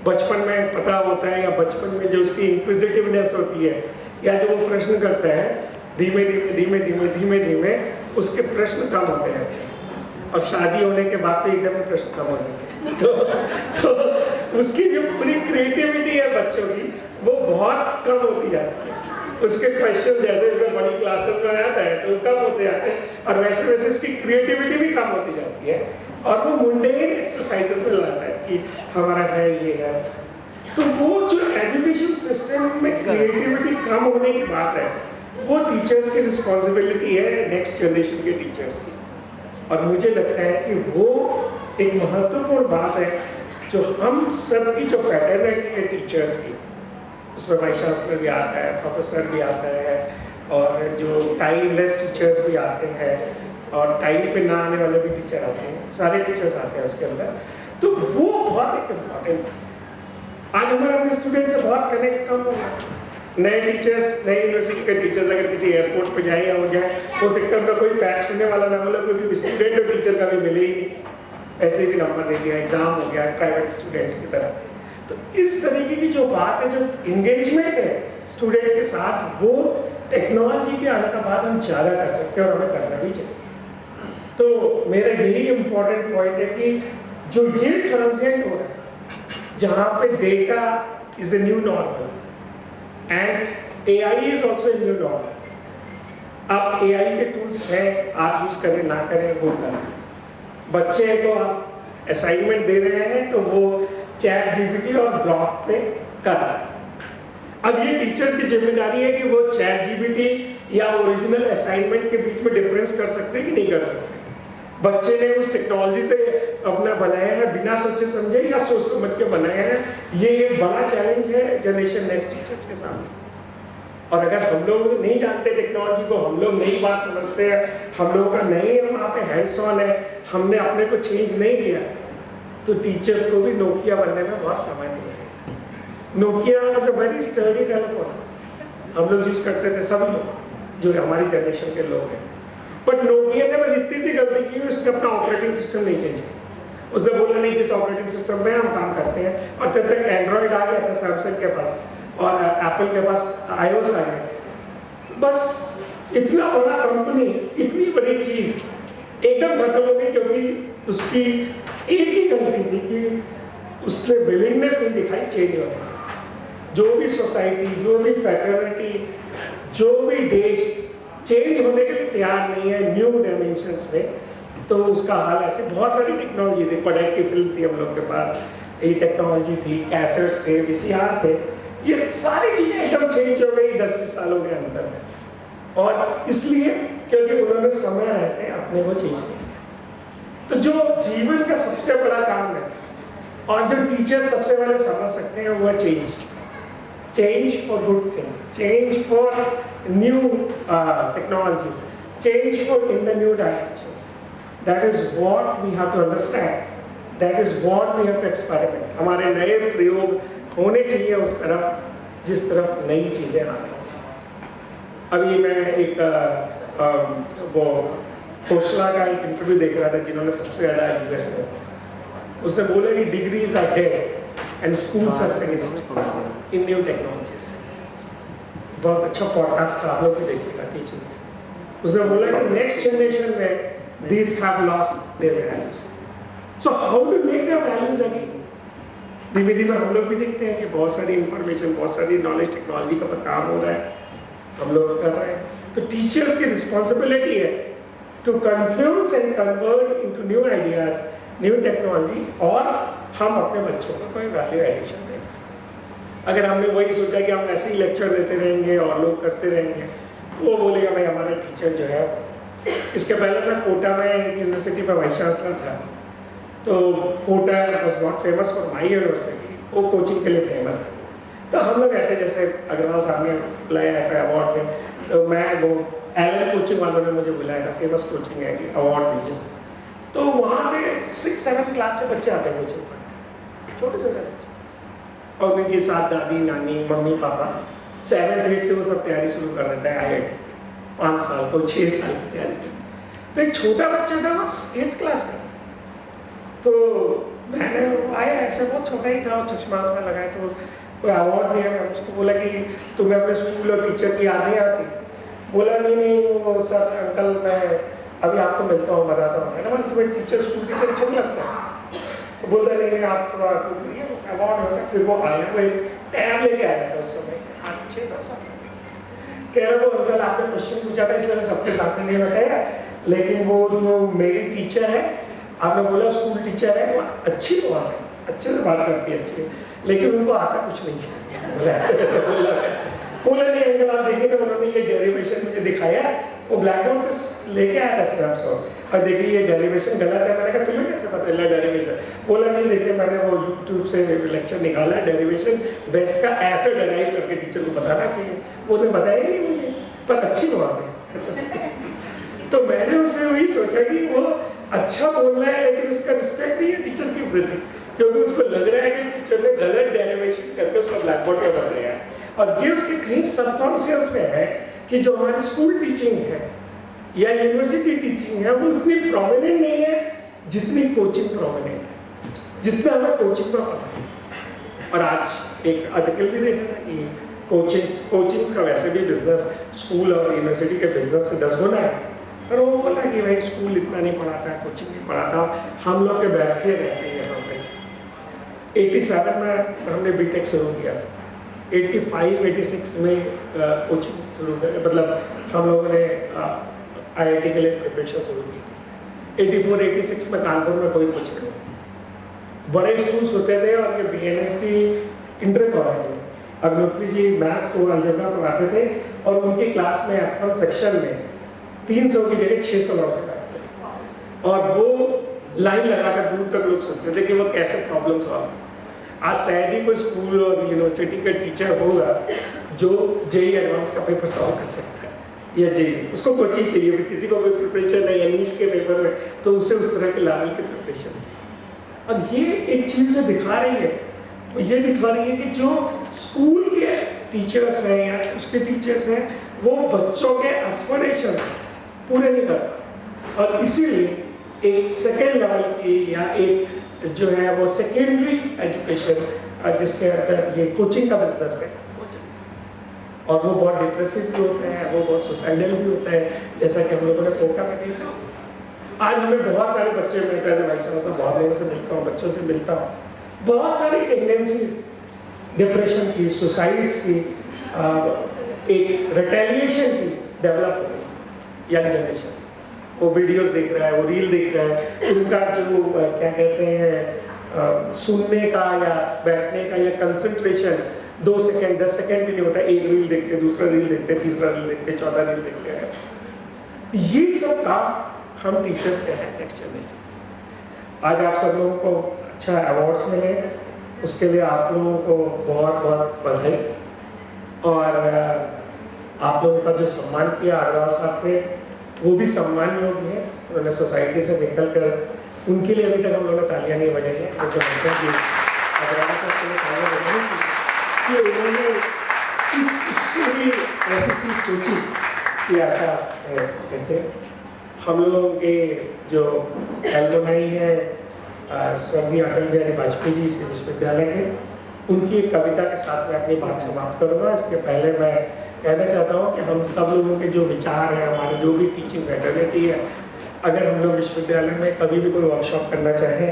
बचपन में पता होता है, या बचपन में जो उसकी इंक्विजिटिवनेस होती है, या जो वो प्रश्न करता है, धीमे धीमे धीमे धीमे धीमे धीमे उसके प्रश्न कम होते हैं, और शादी होने के बाद तो एकदम प्रश्न कम हो जाते हैं। तो उसकी जो पूरी क्रिएटिविटी है बच्चों की, वो बहुत कम होती जाती है। उसके क्वेश्चन जैसे जैसे बड़ी क्लासेस में आता है तो कम होते जाते हैं, और वैसे वैसे उसकी क्रिएटिविटी भी कम होती जाती है, और वो मुंडेन एक्सरसाइजेस में लाता है कि हमारा है ये है। तो वो जो एजुकेशन सिस्टम में क्रिएटिविटी कम होने की बात है, वो टीचर्स की रिस्पॉन्सिबिलिटी है, नेक्स्ट जनरेशन के टीचर्स की। और मुझे लगता है कि वो एक महत्वपूर्ण बात है जो हम सब की जो फैटर्निटी है टीचर्स की, उसमें वाइस चांसलर भी आता है, प्रोफेसर भी आता है, और जो टाइमलेस टीचर्स भी आते हैं, और टाइम पे ना आने वाले भी टीचर आते हैं, सारे टीचर्स आते हैं उसके अंदर। तो वो बहुत एक इम्पॉर्टेंट है। आज हमारा अपने स्टूडेंट से बहुत कनेक्ट कम हो गया। नए टीचर्स, नए यूनिवर्सिटी के टीचर्स अगर किसी एयरपोर्ट पे जाए या हो जाए, हो सकता है उनका कोई पैच सुनने वाला ना मिले, क्योंकि स्टूडेंट और टीचर का भी मिले ही नहीं, ऐसे भी नंबर दे दिया, एग्जाम हो गया प्राइवेट स्टूडेंट्स की तरह। तो इस तरीके की जो बात है, जो इंगेजमेंट है स्टूडेंट्स के साथ, वो टेक्नोलॉजी के आने का बाद हम ज़्यादा कर सकते हैं, और हमें करना भी चाहिए। तो मेरा यही इम्पोर्टेंट पॉइंट है कि जो ये ट्रांजिएंट हो रहा है, जहाँ पे data is a new normal and AI is also a new normal. अब AI के टूल्स हैं, आप यूज करें ना करें वो करें। बच्चे को आप असाइनमेंट दे रहे हैं तो वो ChatGPT और ग्रॉक पे कर रहा है। अब ये टीचर्स की जिम्मेदारी है कि वो ChatGPT या ओरिजिनल असाइनमेंट के बीच में डिफरेंस कर सकते हैं कि नहीं कर सकते। बच्चे ने उस टेक्नोलॉजी से अपना बनाया है, बिना सोचे समझे या सोच समझ के बनाया है। ये एक बड़ा चैलेंज है जनरेशन नेक्स्ट टीचर्स के सामने। और अगर हम लोग नहीं जानते टेक्नोलॉजी को, हम लोग नई बात समझते हैं, हम लोगों का नहीं वहाँ पे हैंड्स ऑन है, हमने अपने को चेंज नहीं किया, तो टीचर्स को भी नोकिया बनने में बहुत समय नहीं लगेगा। Nokia was a very sturdy telephone, हम लोग यूज करते थे, सब लोग जो हमारी जनरेशन के लोग हैं। बट नोकिया ने बस इतनी सी गलती की, उसने अपना ऑपरेटिंग सिस्टम नहीं चेंज किया। उसने बोला नहीं जिस ऑपरेटिंग सिस्टम में हम काम करते हैं, और तब तक एंड्रॉइड आ गया था सैमसंग के पास और एप्पल के पास iOS आ गया। बस इतना बड़ा कंपनी, इतनी बड़ी चीज एकदम खत्म हो गई, क्योंकि उसकी एक ही गलती थी कि उसने विलिंगनेस नहीं दिखाई चेंज होने की। जो भी सोसाइटी, जो भी फैटर्निटी, जो भी देश चेंज होने के लिए तैयार नहीं है न्यू डायमेंशंस में, तो उसका हाल ऐसे बहुत सारी टेक्नोलॉजी थी, कोडैक की फिल्म थी हम लोग के पास, ये टेक्नोलॉजी थी, कैसेट्स थे, VCR थे, ये सारी चीज़ें एकदम चेंज हो गई 10-20 सालों के अंदर में। और इसलिए क्योंकि उन्होंने समय रहते अपने को चेंज किया। तो जो जीवन का सबसे बड़ा काम है और जो टीचर सबसे पहले समझ सकते हैं वो है change for good thing, change for new technologies, change for in the new directions. That is what we have to understand, that is what we have to experiment. हमारे नए प्रयोग होने चाहिए उस तरफ जिस तरफ नई चीजें आ रही। अभी मैं एक वो खोसला का एक इंटरव्यू देख रहा था जिन्होंने सबसे ज़्यादा US में, उसने बोला कि degrees are dead and schools are finished in new technologies. बहुत अच्छा पॉडकास्ट था, आप लोग भी देखिएगा टीचिंग। उसने बोला कि नेक्स्ट जनरेशन में these have lost their values, so how to make their values again. धीमे धीमे हम लोग भी देखते हैं कि बहुत सारी इंफॉर्मेशन, बहुत सारी नॉलेज टेक्नोलॉजी का काम हो रहा है, हम लोग कर रहे हैं। तो टीचर्स की रिस्पॉन्सिबिलिटी है to confluence and convert into new ideas, new technology, और हम अपने बच्चों को कोई वैल्यू एडिशन दें। अगर हमने वही सोचा कि हम ऐसे ही लेक्चर देते रहेंगे और लोग करते रहेंगे, तो वो बोलेगा भाई हमारा टीचर जो है। इसके पहले मैं कोटा में यूनिवर्सिटी में वाइस चांसलर था, तो Kota was not famous for my university, वो कोचिंग के लिए फेमस था। तो हम लोग ऐसे जैसे अग्रवाल साहब ने बुलाया है अवार्ड में, तो मैं वो एलन कोचिंग वालों ने मुझे बुलाया था, फेमस कोचिंग है, अवार्ड दीजिए। तो वहाँ पे 6-7 क्लास से बच्चे आते हैं कोचिंग पर, छोटे छोटे बच्चे, और उनके साथ दादी नानी मम्मी पापा। 7th-8th से वो सब तैयारी शुरू कर देता है IIT, 5 साल को 6 साल की तैयारी। तो एक छोटा बच्चा था वो 8th क्लास में, तो मैंने आया ऐसे बहुत छोटा ही था और चश्मा में लगाया, तो कोई अवार्ड दिया। मैं उसको बोला कि तुम्हें अपने स्कूल और टीचर की याद नहीं आती? बोला नहीं वो सर अंकल मैं अभी आपको मिलता हूँ बताता हूँ। मैंने बोला तुम्हें टीचर स्कूल टीचर अच्छा नहीं लगता? तो बोलता नहीं आप थोड़ा अवार्ड होगा। फिर वो आया, वो एक टैब लेके आया था उस समय, 6-7 साल। कह रहा वो अंकल आपने क्वेश्चन पूछा था इसलिए मैं सबके सामने नहीं बताया, लेकिन वो जो मेरी टीचर है, आपने बोला स्कूल टीचर है, वो अच्छी बात है, अच्छे से बात करती है अच्छी, लेकिन उनको आता कुछ नहीं। बोला नहीं अंकल आप देखिए ना, उन्होंने ये डेरिवेशन मुझे दिखाया, वो ब्लैक बोर्ड से लेके आया था स्नैप्स और देखिए ये डेरिवेशन गलत है। मैंने कहा तुम्हें कैसे पता चला डेरिवेशन? बोला नहीं देखिए मैंने वो यूट्यूब से लेक्चर निकाला है, डेरिवेशन वेस्ट का ऐसे डेराइव करके टीचर को बताना चाहिए। वो ने बताया ही नहीं मुझे, पर अच्छी बात है। तो मैंने उससे वही सोचा कि वो अच्छा बोल रहा है लेकिन उसका रिस्पेक्ट नहीं है टीचर के प्रति, क्योंकि उसको लग रहा है कि टीचर ने गलत डेरिवेशन करके उसको ब्लैक बोर्ड पर बताया है। और ये उसके कहीं सबकॉन्शियस में है कि जो हमारी स्कूल टीचिंग है या यूनिवर्सिटी टीचिंग है वो उतनी प्रोमिनेंट नहीं है जितनी कोचिंग प्रोमिनेंट है, जितना हमें कोचिंग पर पता है। और आज एक आर्टिकल भी देखा कि कोचिंग्स का वैसे भी बिजनेस स्कूल और यूनिवर्सिटी के बिजनेस से 10 गुना है। और वो बोला कि भाई स्कूल इतना नहीं पढ़ाता है, कोचिंग नहीं पढ़ाता, हम लोग के बैठे रहते हैं यहाँ पे। 87 में हमने बीटेक शुरू किया, 85-86 में कोचिंग शुरू किया, मतलब हम लोगों ने IIT के लिए प्रिपरेशन शुरू की थी। 84-86 में कानपुर में कोई कोचिंग नहीं थी, बड़े स्कूल्स होते थे। और ये BNSD इंटर कॉलेज में अग्निहोत्री जी मैथ्स और अलजेब्रा पढ़ाते थे, और उनकी क्लास में F1 सेक्शन में 300 की जगह 600 लोग बैठते थे, और वो लाइन लगाकर दूर तक लोग सुनते थे कि वो कैसे प्रॉब्लम सॉल्व। आज शायद ही कोई स्कूल और यूनिवर्सिटी का टीचर होगा जो JEE एडवांस का पेपर सॉल्व कर सकता है, या JEE उसको कोचिंग चाहिए। किसी को कोई प्रिपरेशन है या नीट के पेपर में, तो उससे उस तरह के लेवल की प्रिपरेशन चाहिए। और ये एक चीज़ दिखा रही है, तो ये दिखा रही है कि जो स्कूल के टीचर्स हैं या उसके टीचर्स हैं, वो बच्चों के एस्पिरेशन पूरे नहीं कर, और इसीलिए एक सेकेंड लेवल की या एक जो है वो सेकेंडरी एजुकेशन जिसके अंदर ये कोचिंग का बिजनेस है वो चलता है। और वो बहुत डिप्रेसिव भी होते हैं, वो बहुत सुसाइडल भी होता है, जैसा कि हम लोगों ने कोटा में देखा। आज हमें बहुत सारे बच्चे मिलते हैं, वाइस चांसलर बहुत लोगों से मिलता हूँ, बच्चों से मिलता हूँ, बहुत सारी टेंडेंसी डिप्रेशन की, सुसाइड्स की, एक रिटेलिएशन की डेवलप हो गई यंग जनरेशन। वो वीडियोस देख रहा है, वो रील देख रहा है, उनका जो क्या कहते हैं सुनने का या बैठने का या कंसंट्रेशन 2 सेकंड 10 सेकंड भी नहीं होता, एक रील देखते, दूसरा रील देखते, तीसरा रील देखते, चौथा रील देखते हैं। ये सब काम हम टीचर्स के हैं नेक्स्ट जनरेशन। आज आप सब लोगों को अच्छा अवार्ड्स मिले, उसके लिए आप लोगों को बहुत बहुत बधाई। और आप लोगों का जो सम्मान किया अग्रवाल साहब ने, वो भी सम्मान योग्य है। उन्होंने सोसाइटी से निकल कर, उनके लिए अभी तक हम लोगों ने तालियां नहीं बजाई है, क्योंकि अग्रवाल साहब के लिए तालियां बजाई कि उन्होंने इससे भी ऐसी चीज़ सोची कि ऐसा कहते हम लोगों के जो एल्युमनाई है स्वर्गीय अटल बिहारी वाजपेयी जी इस विश्वविद्यालय के, उनकी एक कविता के साथ मैं अपनी बात समाप्त करूँगा। इसके पहले मैं कहना चाहता हूँ कि हम सब लोगों के जो विचार हैं, हमारी जो भी टीचिंग फैकल्टी है, अगर हम लोग विश्वविद्यालय में कभी भी कोई वर्कशॉप करना चाहें,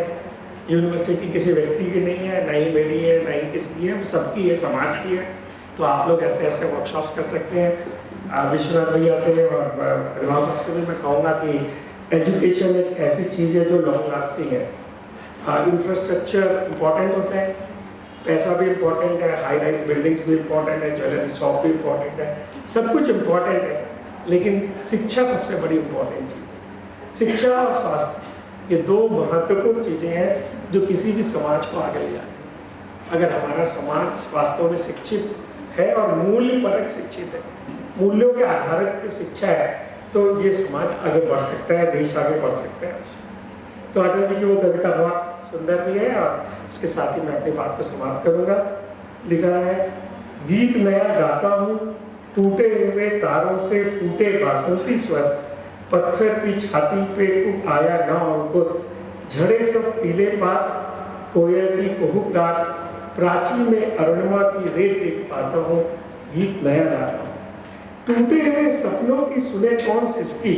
यूनिवर्सिटी किसी व्यक्ति की नहीं है, ना ही मेरी है, ना ही किसी की है, वो सबकी है, समाज की है। तो आप लोग ऐसे ऐसे वर्कशॉप्स कर सकते हैं। विश्वनाथ भैया से और अग्रवाल साहब से भी मैं कहूँगा कि एजुकेशन एक ऐसी चीज़ है जो लॉन्ग लास्टिंग है। इंफ्रास्ट्रक्चर इम्पॉर्टेंट होता है, पैसा भी इम्पोर्टेंट है, हाई राइज बिल्डिंग्स भी इम्पोर्टेंट है, ज्वेलरी शॉप भी इम्पोर्टेंट है, सब कुछ इम्पोर्टेंट है, लेकिन शिक्षा सबसे बड़ी इम्पोर्टेंट चीज़ है। शिक्षा और स्वास्थ्य ये 2 महत्वपूर्ण चीज़ें हैं जो किसी भी समाज को आगे ले जाती हैं। अगर हमारा समाज वास्तव में शिक्षित है और मूल्य परक शिक्षित है, मूल्यों के आधारित पे शिक्षा है, तो ये समाज आगे बढ़ सकता है, देश आगे बढ़ सकता है। तो अटल जी की वो कविता बहुत सुंदर भी है और उसके साथ ही मैं अपनी बात को समाप्त करूंगा। लिखा है, गीत नया गाता हूँ, टूटे हुए तारों से फूटे बासंती स्वर, पत्थर की छाती पे को आया ना अंकुर, झड़े सब पीले पात, कोयल की कुहुक रात, प्राची में अरुणिमा की रेत देख पाता हूँ, गीत नया गाता हूँ। टूटे हुए सपनों की सुने कौन सिसकी,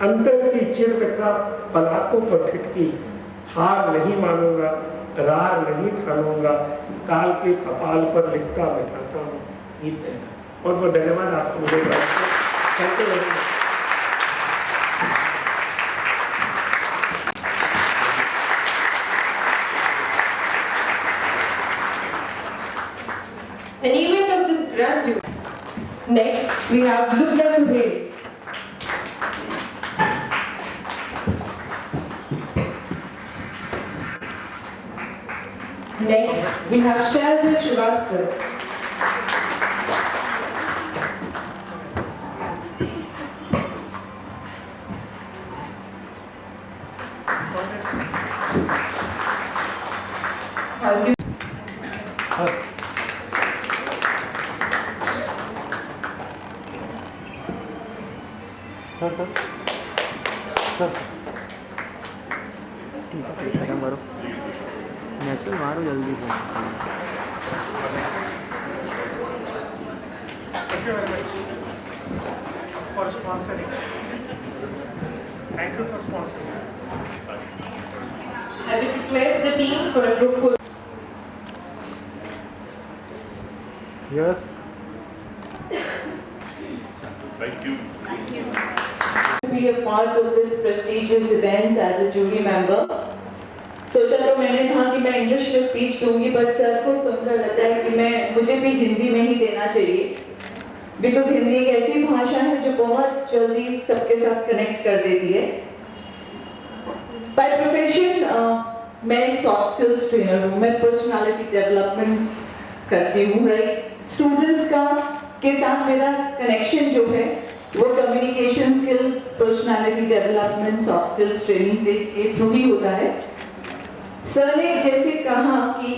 अंतर की चिर व्यथा पलाकों पर ठिठकी, हार नहीं मानूंगा, रार नहीं ठानूंगा, काल के कपाल पर लिखता बैठाता हूँ, गीत है। बहुत बहुत धन्यवाद आपको मुझे करते रहेंगे। An event of this grandeur. Next, we have Lubna Subhail. Next, we have Shailja Srivastava. Sir मारो, नेचुरल मारो जल्दी से। Thank you very much for sponsoring. Thank you for sponsoring. I will request the team for a group photo. Yes Thank you. To be a part of this prestigious event as a jury member. सोचा तो मैंने था कि मैं English में speech दूंगी, but sir को सुनकर लगता है कि मुझे भी हिंदी में ही देना चाहिए, बिकॉज हिंदी एक ऐसी भाषा है जो बहुत जल्दी सबके साथ कनेक्ट कर देती है। बाय प्रोफेशन मैं एक सॉफ्ट स्किल्स ट्रेनर हूँ, मैं पर्सनालिटी डेवलपमेंट करती हूँ, राइट। स्टूडेंट्स के साथ मेरा कनेक्शन जो है वो communication skills, personality development, soft skills training के थ्रू ही होता है। सर ने जैसे कहा कि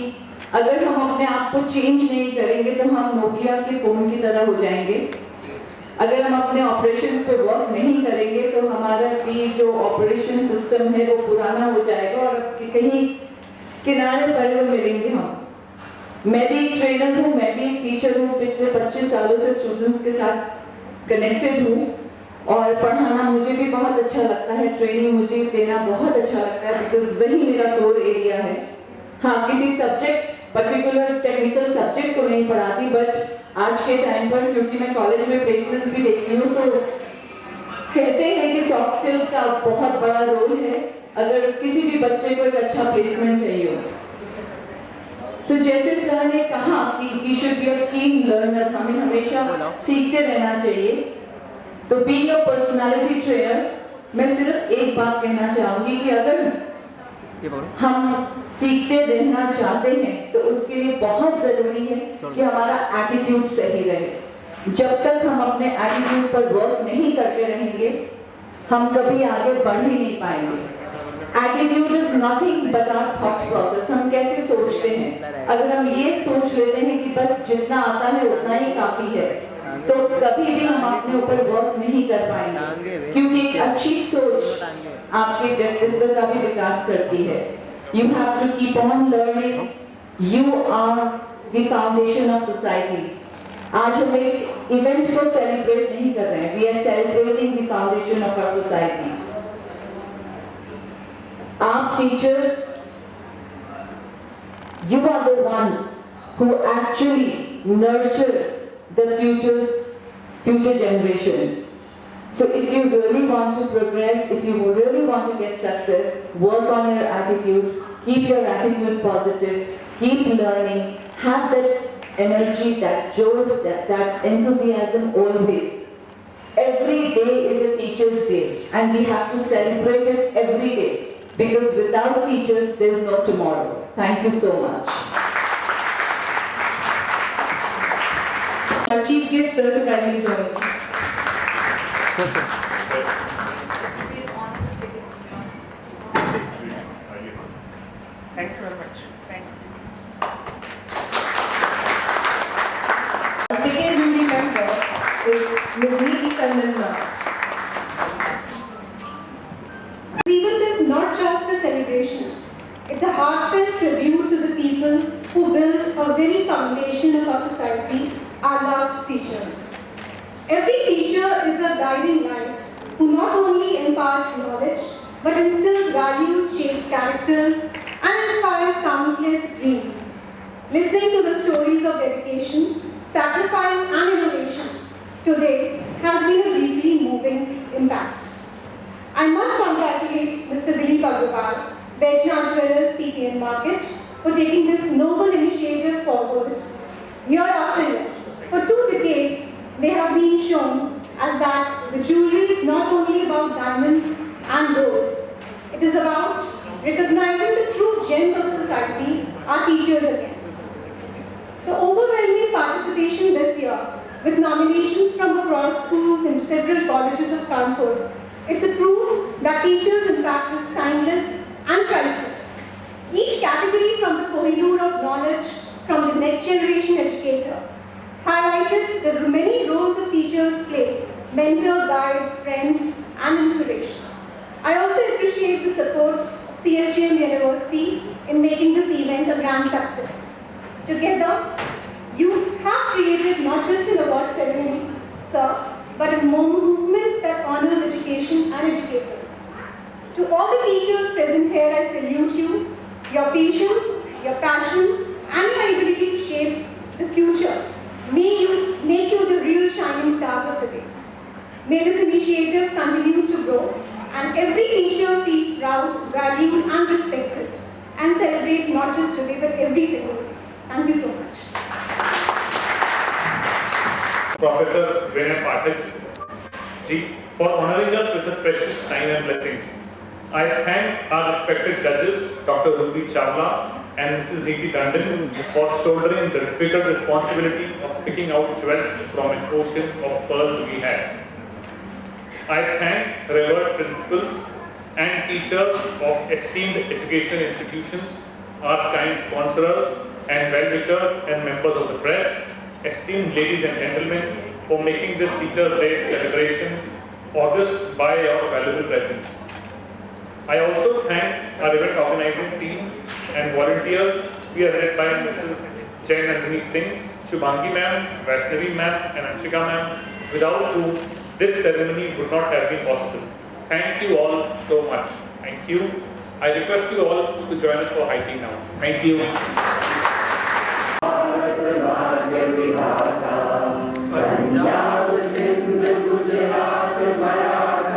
अगर हम अपने आप को चेंज नहीं करेंगे तो हम नोकिया के फोन की तरह हो जाएंगे। अगर हम अपने ऑपरेशंस पे वर्क नहीं करेंगे तो हमारा भी जो ऑपरेशन सिस्टम है वो पुराना हो जाएगा और कहीं किनारे पर वो मिलेंगे हम। मैं भी एक ट्रेनर हूँ, मैं भी एक टीचर हूँ, पिछले 25 सालों से स्टूडेंट्स के साथ कनेक्टेड हूँ और पढ़ाना मुझे भी बहुत अच्छा लगता है, ट्रेनिंग मुझे देना बहुत अच्छा लगता है, बिकॉज वही मेरा कोर एरिया है। हाँ, किसी सब्जेक्ट पर्टिकुलर टेक्निकल सब्जेक्ट को नहीं पढ़ाती, बट आज के टाइम पर क्योंकि मैं कॉलेज में प्लेसमेंट भी देखती हूँ तो कहते हैं कि सॉफ्ट स्किल्स का बहुत बड़ा रोल है अगर किसी भी बच्चे को एक अच्छा प्लेसमेंट चाहिए हो। सो जैसे सर ने कहा कि वी शुड बी अ कीन लर्नर, हमें हमेशा सीखते रहना चाहिए। तो बीइंग अ पर्सनालिटी ट्रेनर, मैं सिर्फ एक बात कहना चाहूंगी कि अगर हम सीखते रहना चाहते हैं तो उसके लिए बहुत जरूरी है कि हमारा एटीट्यूड सही रहे। जब तक हम अपने एटीट्यूड पर वर्क नहीं करते रहेंगे हम कभी आगे बढ़ ही नहीं पाएंगे। Attitude is nothing but our thought process, हम कैसे सोचते हैं। अगर हम ये सोच लेते हैं कि बस जितना आता है उतना ही काफी है तो कभी भी हम अपने ऊपर वर्क नहीं कर पाएंगे, क्योंकि एक अच्छी सोच आपके व्यक्तित्व का भी विकास करती है। You have to keep on learning, you are the foundation of society. आज हम एक इवेंट को सेलिब्रेट नहीं कर रहे हैं, we are celebrating the foundation of our society. आप teachers, you are the ones who actually nurture the future generations. So if you really want to progress, if you really want to get success, work on your attitude, keep your attitude positive, keep learning, have that energy, that joy, that enthusiasm always. Every day is a teacher's day and we have to celebrate it every day. Because without teachers, there is no tomorrow. Thank you so much. Our chief guest, sir, to kindly join. Thank you very much. Our second jury member is Ms. Neeti Chandan. This event is not just a celebration. It's a heartfelt tribute to the people who built a very foundation of our society, our loved teachers. Every teacher is a guiding light who not only imparts knowledge, but instills values, shapes characters, and inspires countless dreams. Listening to the stories of dedication, sacrifice, and innovation today has been a deeply moving impact. I must congratulate Mr. Dilip Agrawal, Vaishnav Jewellers PPN Market, for taking this noble initiative forward. Year after year, for 2 decades, they have been shown as that the jewelry is not only about diamonds and gold. It is about recognizing the true gems of society, our teachers again. The overwhelming participation this year, with nominations from across schools and several colleges of Kanpur, it's a proof that teachers' impact is timeless and priceless. Each category, from the Kohinoor of knowledge from the next generation educator, highlighted the many roles of teachers play: mentor, guide, friend, and inspiration. I also appreciate the support of CSGM University in making this event a grand success. Together, you have created not just an award ceremony, sir, but a movement that honors education and educators. To all the teachers present here, I salute you, your patience, your passion, and your ability to shape the future. May you make you the real shining stars of today. May this initiative continues to grow, and every teacher feel proud, valued, and respected, and celebrate not just today, but every single day. Thank you so much. Professor Vinay Pathak ji, for honoring us with his precious time and blessings. I thank our respected judges, Dr. Ruby Chawla and Mrs. Neeti Tandon, for shouldering the difficult responsibility of picking out jewels from an ocean of pearls we had. I thank revered principals and teachers of esteemed education institutions, our kind sponsors and well-wishers and members of the press, esteemed ladies and gentlemen, for making this Teachers' Day celebration August by your valuable presence. I also thank our event organizing team and volunteers spearheaded by Mrs. Jai Nandini Singh, Shubhangi ma'am, Vaishnavi ma'am and Anshika ma'am, without whom this ceremony would not have been possible. Thank you all so much. Thank you. I request you all to join us for high tea now. Thank you. Punjab Sindh Gujarat Maratha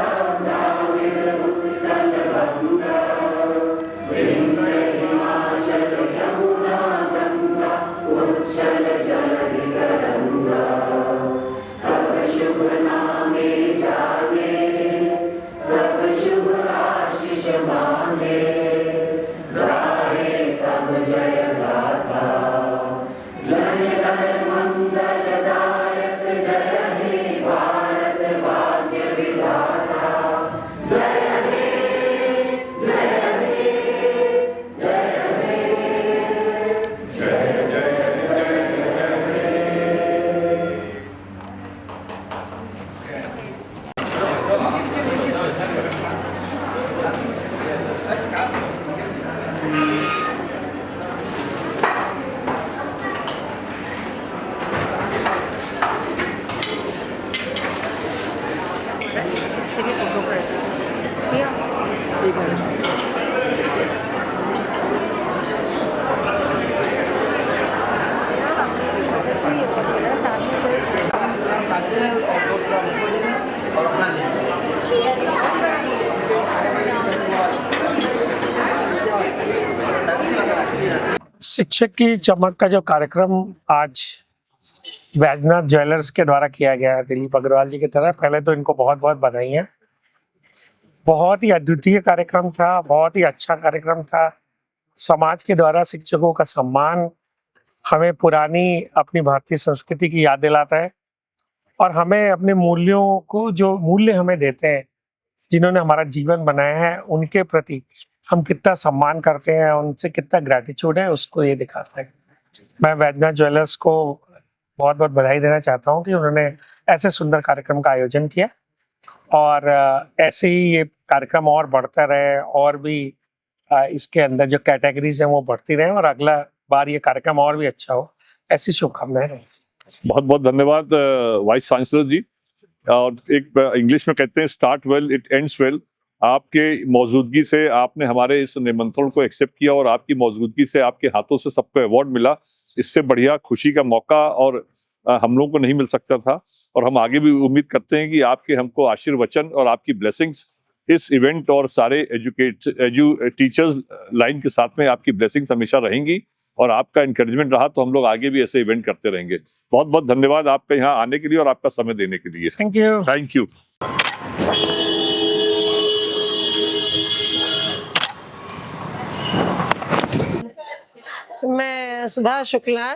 इससे भी photo कर शिक्षक की चमक का जो कार्यक्रम आज वैजनाथ ज्वेलर्स के द्वारा किया गया है दिलीप अग्रवाल जी की तरह, पहले तो इनको बहुत बहुत बधाई है। बहुत ही अद्वितीय कार्यक्रम था, बहुत ही अच्छा कार्यक्रम था। समाज के द्वारा शिक्षकों का सम्मान हमें पुरानी अपनी भारतीय संस्कृति की याद दिलाता है और हमें अपने मूल्यों को, जो मूल्य हमें देते हैं, जिन्होंने हमारा जीवन बनाया है, उनके प्रति हम कितना सम्मान करते हैं, उनसे कितना ग्रैटिट्यूड है, उसको ये दिखाता है। मैं वैजनाथ ज्वेलर्स को बहुत बहुत बधाई देना चाहता हूँ कि उन्होंने ऐसे सुंदर कार्यक्रम का आयोजन किया और ऐसे ही ये कार्यक्रम और बढ़ता रहे और भी इसके अंदर जो कैटेगरीज हैं वो बढ़ती रहे और अगला बार ये कार्यक्रम और भी अच्छा हो, ऐसी शुभकामनाएं रहें। बहुत बहुत धन्यवाद वाइस चांसलर जी। और एक इंग्लिश में कहते हैं start well it ends well. आपके मौजूदगी से आपने हमारे इस निमंत्रण को एक्सेप्ट किया और आपकी मौजूदगी से आपके हाथों से सबको अवार्ड मिला। इससे बढ़िया खुशी का मौका और हम लोगों को नहीं मिल सकता था और हम आगे भी उम्मीद करते हैं कि आपके हमको आशीर्वचन और आपकी ब्लेसिंग्स इस इवेंट और सारे टीचर्स लाइन के साथ में आपकी ब्लेसिंग्स हमेशा रहेंगी और आपका इंकरेजमेंट रहा तो हम लोग आगे भी ऐसे इवेंट करते रहेंगे। बहुत बहुत धन्यवाद आपका यहाँ आने के लिए और आपका समय देने के लिए। Thank you. Thank you. मैं सुधा शुक्ला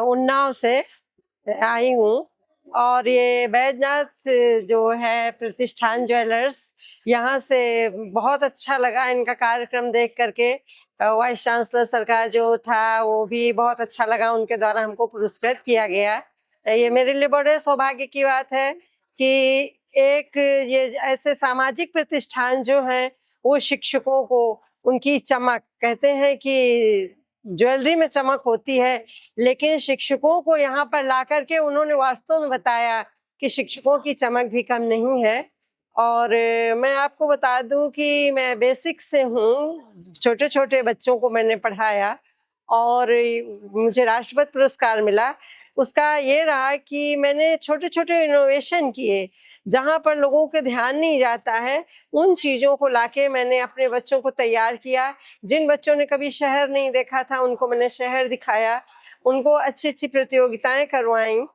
उन्नाव से आई हूँ और ये बैजनाथ जो है प्रतिष्ठान ज्वेलर्स, यहाँ से बहुत अच्छा लगा इनका कार्यक्रम देख करके। वाइस चांसलर सरकार जो था वो भी बहुत अच्छा लगा, उनके द्वारा हमको पुरस्कृत किया गया। ये मेरे लिए बड़े सौभाग्य की बात है कि एक ये ऐसे सामाजिक प्रतिष्ठान जो हैं वो शिक्षकों को उनकी चमक, कहते हैं कि ज्वेलरी में चमक होती है, लेकिन शिक्षकों को यहाँ पर ला करके उन्होंने वास्तव में बताया कि शिक्षकों की चमक भी कम नहीं है। और मैं आपको बता दूं कि मैं बेसिक से हूँ, छोटे छोटे बच्चों को मैंने पढ़ाया और मुझे राष्ट्रपति पुरस्कार मिला। उसका ये रहा कि मैंने छोटे छोटे इनोवेशन किए, जहाँ पर लोगों के ध्यान नहीं जाता है उन चीज़ों को लाके मैंने अपने बच्चों को तैयार किया। जिन बच्चों ने कभी शहर नहीं देखा था उनको मैंने शहर दिखाया, उनको अच्छी अच्छी प्रतियोगिताएं करवाईं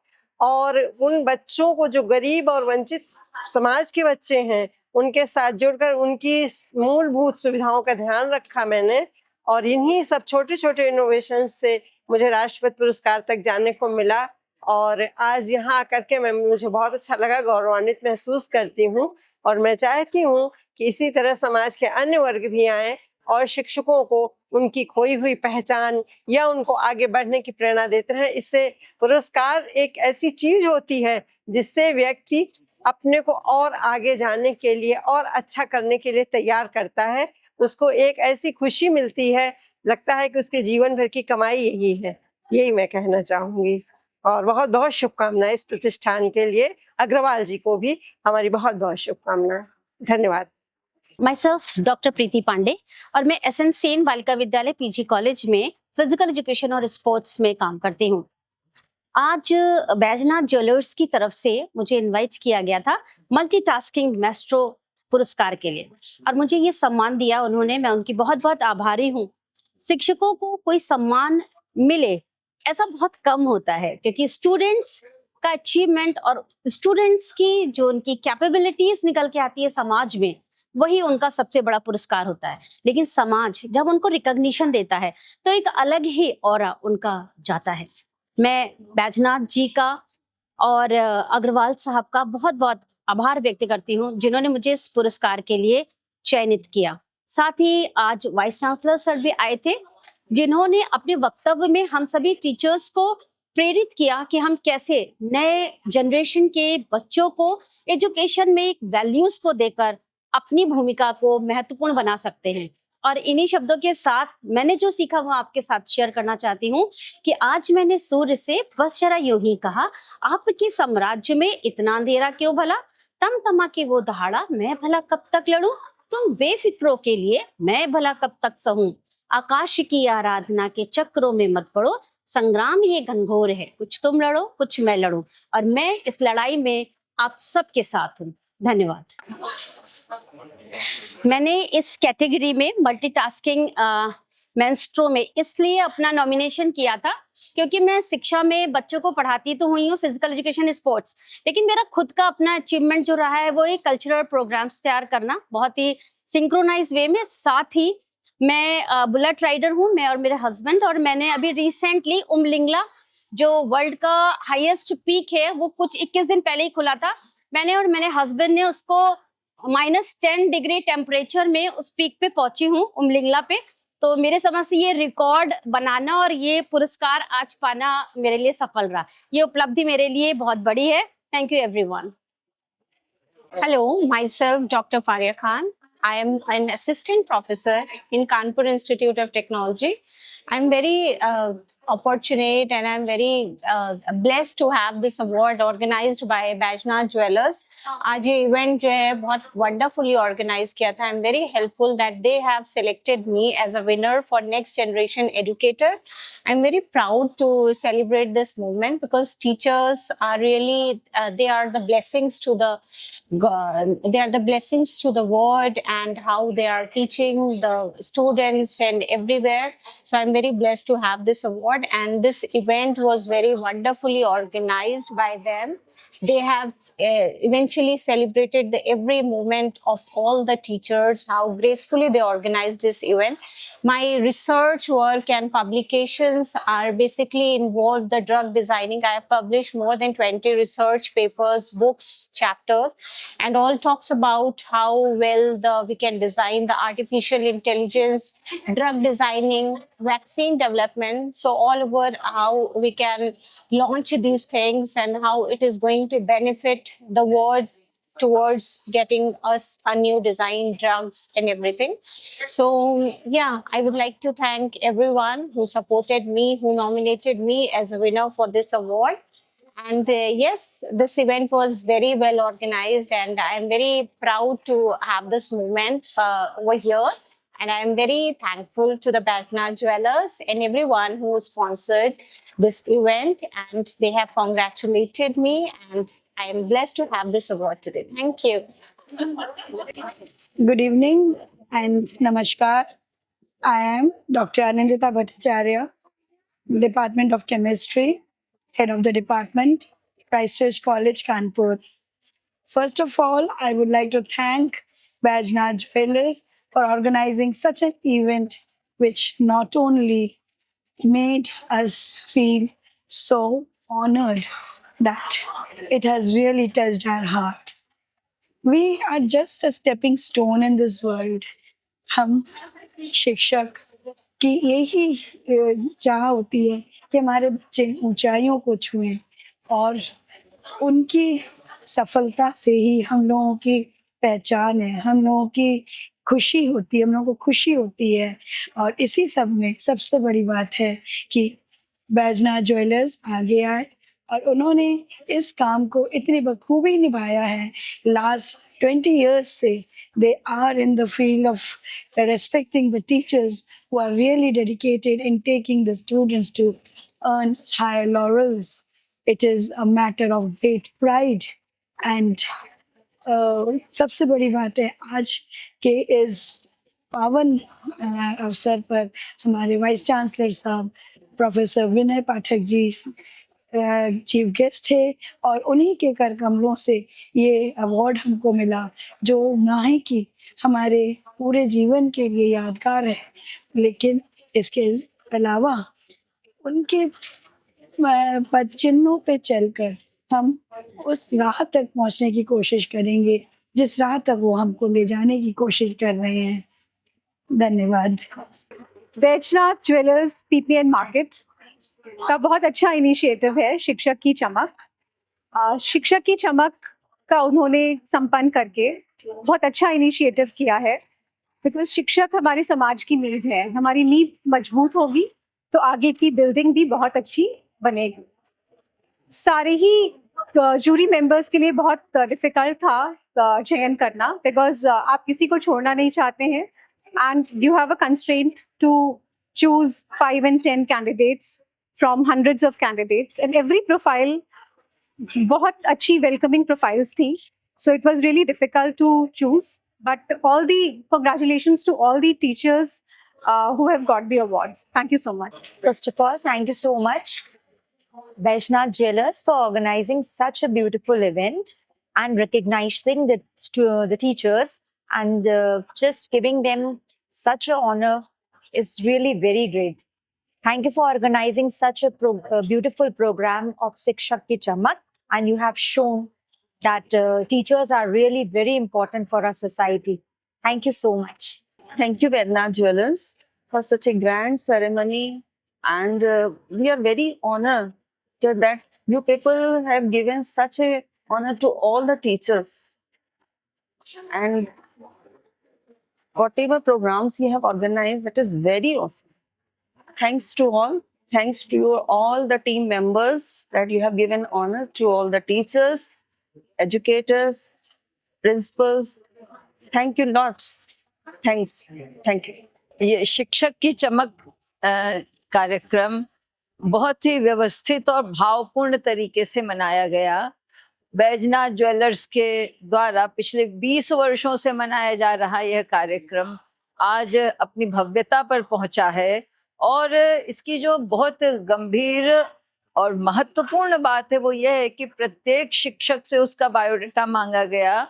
और उन बच्चों को जो गरीब और वंचित समाज के बच्चे हैं उनके साथ जुड़कर उनकी मूलभूत सुविधाओं का ध्यान रखा मैंने। और इन्हीं सब छोटे छोटे इनोवेशन से मुझे राष्ट्रपति पुरस्कार तक जाने को मिला और आज यहाँ आकर के मुझे बहुत अच्छा लगा, गौरवान्वित महसूस करती हूँ। और मैं चाहती हूँ कि इसी तरह समाज के अन्य वर्ग भी आए और शिक्षकों को उनकी खोई हुई पहचान या उनको आगे बढ़ने की प्रेरणा देते हैं। इससे पुरस्कार एक ऐसी चीज होती है जिससे व्यक्ति अपने को और आगे जाने के लिए और अच्छा करने के लिए तैयार करता है। उसको एक ऐसी खुशी मिलती है, लगता है कि उसके जीवन भर की कमाई यही है। यही मैं कहना चाहूंगी और बहुत बहुत शुभकामनाएं इस प्रतिष्ठान के लिए। अग्रवाल जी को भी हमारी बहुत बहुत शुभकामनाएं। धन्यवाद। माइसेल्फ डॉक्टर प्रीति पांडे और मैं SN Sen Balika Vidyalaya PG college में फिजिकल एजुकेशन और स्पोर्ट्स में काम करती हूँ। आज बैजनाथ ज्वेलर्स की तरफ से मुझे इनवाइट किया गया था मल्टीटास्किंग मैस्ट्रो पुरस्कार के लिए और मुझे ये सम्मान दिया उन्होंने। मैं उनकी बहुत बहुत आभारी हूँ। शिक्षकों को कोई सम्मान मिले ऐसा बहुत कम होता है क्योंकि स्टूडेंट्स का अचीवमेंट और स्टूडेंट्स की जो उनकी कैपेबिलिटीज निकल के आती है समाज में, वही उनका सबसे बड़ा पुरस्कार होता है। लेकिन समाज जब उनको रिकॉग्निशन देता है तो एक अलग ही ऑरा उनका जाता है। मैं बैजनाथ जी का और अग्रवाल साहब का बहुत बहुत आभार व्यक्त करती हूँ जिन्होंने मुझे इस पुरस्कार के लिए चयनित किया। साथ ही आज वाइस चांसलर सर भी आए थे जिन्होंने अपने वक्तव्य में हम सभी टीचर्स को प्रेरित किया कि हम कैसे नए जनरेशन के बच्चों को एजुकेशन में एक वैल्यूज को देकर अपनी भूमिका को महत्वपूर्ण बना सकते हैं। और इन्हीं शब्दों के साथ मैंने जो सीखा वो आपके साथ शेयर करना चाहती हूँ कि आज मैंने सूर्य से बस जरा यूं ही कहा, आपके साम्राज्य में इतना अंधेरा क्यों भला, तम तमा के वो दहाड़ा मैं भला कब तक लड़ूं, तुम बेफिक्रों के लिए मैं भला कब तक सहूं, आकाश की आराधना के चक्रों में मत पड़ो, संग्राम ये घनघोर है, कुछ तुम लड़ो कुछ मैं लड़ूं, और मैं इस लड़ाई में आप सबके साथ हूँ। धन्यवाद। मैंने इस कैटेगरी में मल्टीटास्किंग मेंस्ट्रो में इसलिए अपना नॉमिनेशन किया था क्योंकि मैं शिक्षा में बच्चों को पढ़ाती तो हुई हूँ, फिजिकल एजुकेशन, स्पोर्ट्स, लेकिन मेरा खुद का अपना अचीवमेंट जो रहा है वो एक कल्चरल प्रोग्राम्स तैयार करना बहुत ही सिंक्रोनाइज वे में। साथ ही मैं बुलेट राइडर हूँ, मैं और मेरे हस्बैंड, और मैंने अभी रिसेंटली उमलिंगला जो वर्ल्ड का हाईएस्ट पीक है वो कुछ 21 दिन पहले ही खुला था। मैंने और मेरे हस्बैंड ने उसको -10 डिग्री टेम्परेचर में उस पीक पे पहुंची हूँ उमलिंगला पे। तो मेरे समझ से ये रिकॉर्ड बनाना और ये पुरस्कार आज पाना मेरे लिए सफल रहा। ये उपलब्धि मेरे लिए बहुत बड़ी है। Thank you everyone. Hello, myself Dr. Faria Khan. I am an assistant professor in Kanpur Institute of Technology. I'm very fortunate and I'm very blessed to have this award organized by Bajnath Jewellers. आज ये event जो है बहुत wonderfully organized किया था. I'm very helpful that they have selected me as a winner for next generation educator. I'm very proud to celebrate this movement because teachers are really they are the blessings to the they are the blessings to the world and how they are teaching the students and everywhere. So I'm very blessed to have this award, and this event was very wonderfully organized by them. They have eventually celebrated every moment of all the teachers, how gracefully they organized this event. My research work and publications are basically involved the drug designing. I have published more than 20 research papers, books, chapters, and all talks about how well we can design the artificial intelligence, drug designing, vaccine development. So all over how we can launch these things and how it is going to benefit the world towards getting us a new design drugs and everything. So yeah, I would like to thank everyone who supported me, who nominated me as a winner for this award. And yes, this event was very well organized and I am very proud to have this movement over here. And I am very thankful to the Bajnath Jewellers and everyone who sponsored this event, and they have congratulated me, and I am blessed to have this award today. Thank you. Good evening and namaskar. I am Dr. Anindita Bhattacharya, Department of Chemistry, Head of the Department, Christchurch College, Kanpur. First of all, I would like to thank Bajnath Jewellers for organizing such an event which not only made us feel so honored that it has really touched our heart. We are just a stepping stone in this world. हम शिक्षक की यही चाह होती है कि हमारे बच्चे ऊंचाइयों को छुएं और उनकी सफलता से ही हम लोगों की पहचान है, हम लोगों की खुशी होती है, हम लोगों को खुशी होती है। और इसी सब में सबसे बड़ी बात है कि बैजनाथ ज्वेलर्स आगे आए और उन्होंने इस काम को इतनी बखूबी निभाया है। लास्ट 20 years से they are in the field of respecting the teachers who are really dedicated in taking the students to earn higher laurels. It is a matter of great pride and सबसे बड़ी बात है आज के इस पावन अवसर पर हमारे वाइस चांसलर साहब प्रोफेसर विनय पाठक जी चीफ गेस्ट थे और उन्हीं के कर कमलों से ये अवार्ड हमको मिला, जो ना ही कि हमारे पूरे जीवन के लिए यादगार है, लेकिन इसके अलावा उनके पद चिन्हों पे चलकर हम उस राह तक पहुंचने की कोशिश करेंगे जिस राह तक वो हमको ले जाने की कोशिश कर रहे हैं। धन्यवाद। बैजनाथ ज्वेलर्स पीपीएन मार्केट का बहुत अच्छा इनिशिएटिव है शिक्षक की चमक। शिक्षक की चमक का उन्होंने संपन्न करके बहुत अच्छा इनिशिएटिव किया है, बिकॉज शिक्षक हमारे समाज की नींव है। हमारी नींव मजबूत होगी तो आगे की बिल्डिंग भी बहुत अच्छी बनेगी। सारे ही जूरी मेंबर्स के लिए बहुत डिफिकल्ट था चयन करना, बिकॉज आप किसी को छोड़ना नहीं चाहते हैं and you have a constraint to choose 5 and 10 candidates from hundreds of candidates, and every profile बहुत अच्छी welcoming profiles थी, so it was really difficult to choose, but all the congratulations to all the teachers who have got the awards. Thank you so much. First of all, thank you so much, Vaishnath Jewellers, for organizing such a beautiful event and recognizing the teachers and just giving them such an honor is really very great. Thank you for organizing such a beautiful program of Shikshak Ki Chamak, and you have shown that teachers are really very important for our society. Thank you so much. Thank you, Vaishnath Jewellers, for such a grand ceremony, and we are very honored that you people have given such a honor to all the teachers, and whatever programs you have organized, that is very awesome. Thanks to all. Thanks to all the team members that you have given honor to all the teachers, educators, principals. Thank you lots. Thanks. Thank you. ये शिक्षक की चमक कार्यक्रम बहुत ही व्यवस्थित और भावपूर्ण तरीके से मनाया गया। बैजनाथ ज्वेलर्स के द्वारा पिछले 20 वर्षों से मनाया जा रहा यह कार्यक्रम आज अपनी भव्यता पर पहुंचा है, और इसकी जो बहुत गंभीर और महत्वपूर्ण बात है वो यह है कि प्रत्येक शिक्षक से उसका बायोडाटा मांगा गया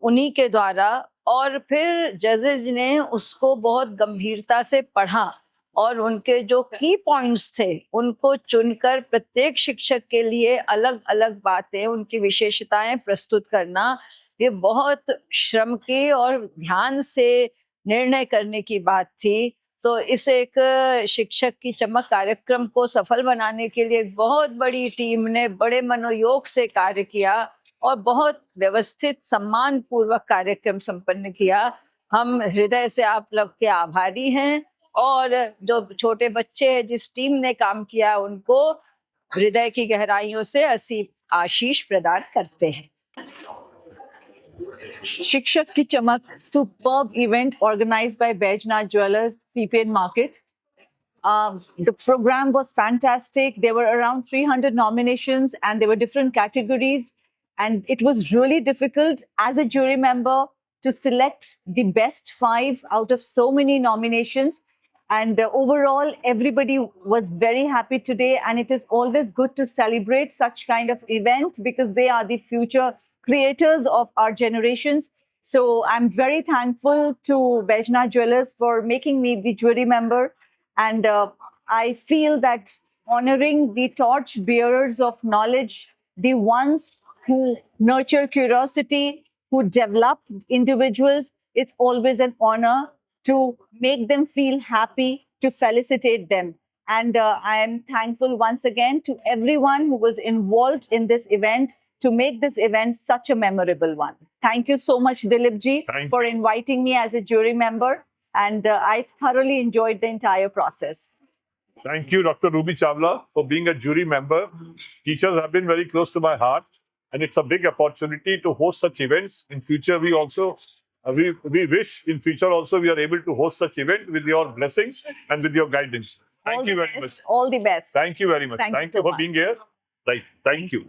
उन्हीं के द्वारा, और फिर जजेस ने उसको बहुत गंभीरता से पढ़ा और उनके जो की पॉइंट्स थे उनको चुनकर प्रत्येक शिक्षक के लिए अलग अलग बातें, उनकी विशेषताएं प्रस्तुत करना, ये बहुत श्रम की और ध्यान से निर्णय करने की बात थी। तो इस एक शिक्षक की चमक कार्यक्रम को सफल बनाने के लिए बहुत बड़ी टीम ने बड़े मनोयोग से कार्य किया और बहुत व्यवस्थित सम्मान पूर्वक कार्यक्रम संपन्न किया। हम हृदय से आप लोग के आभारी हैं, और जो छोटे बच्चे हैं जिस टीम ने काम किया उनको हृदय की गहराइयों से असीम आशीष प्रदान करते हैं। Shikshak Ki Chamak, superb event organized by Baijnath Jewellers, PPN Market. The program was fantastic. There were around 300 nominations and there were different categories. And it was really difficult as a jury member to select the best 5 out of so many nominations. And overall, everybody was very happy today. And it is always good to celebrate such kind of event because they are the future creators of our generations. So I'm very thankful to Baijnath Jewellers for making me the jury member. And I feel that honoring the torch bearers of knowledge, the ones who nurture curiosity, who develop individuals, it's always an honor to make them feel happy, to felicitate them. And I am thankful once again to everyone who was involved in this event to make this event such a memorable one. Thank you so much, Dilip ji, for inviting me as a jury member. And I thoroughly enjoyed the entire process. Thank you, Dr. Ruby Chawla, for being a jury member. Teachers have been very close to my heart, and it's a big opportunity to host such events. In future, we also, we wish in future also we are able to host such event with your blessings and with your guidance. Thank you very much. All the best. Thank you very much. Thank you for being here. Right. Thank you.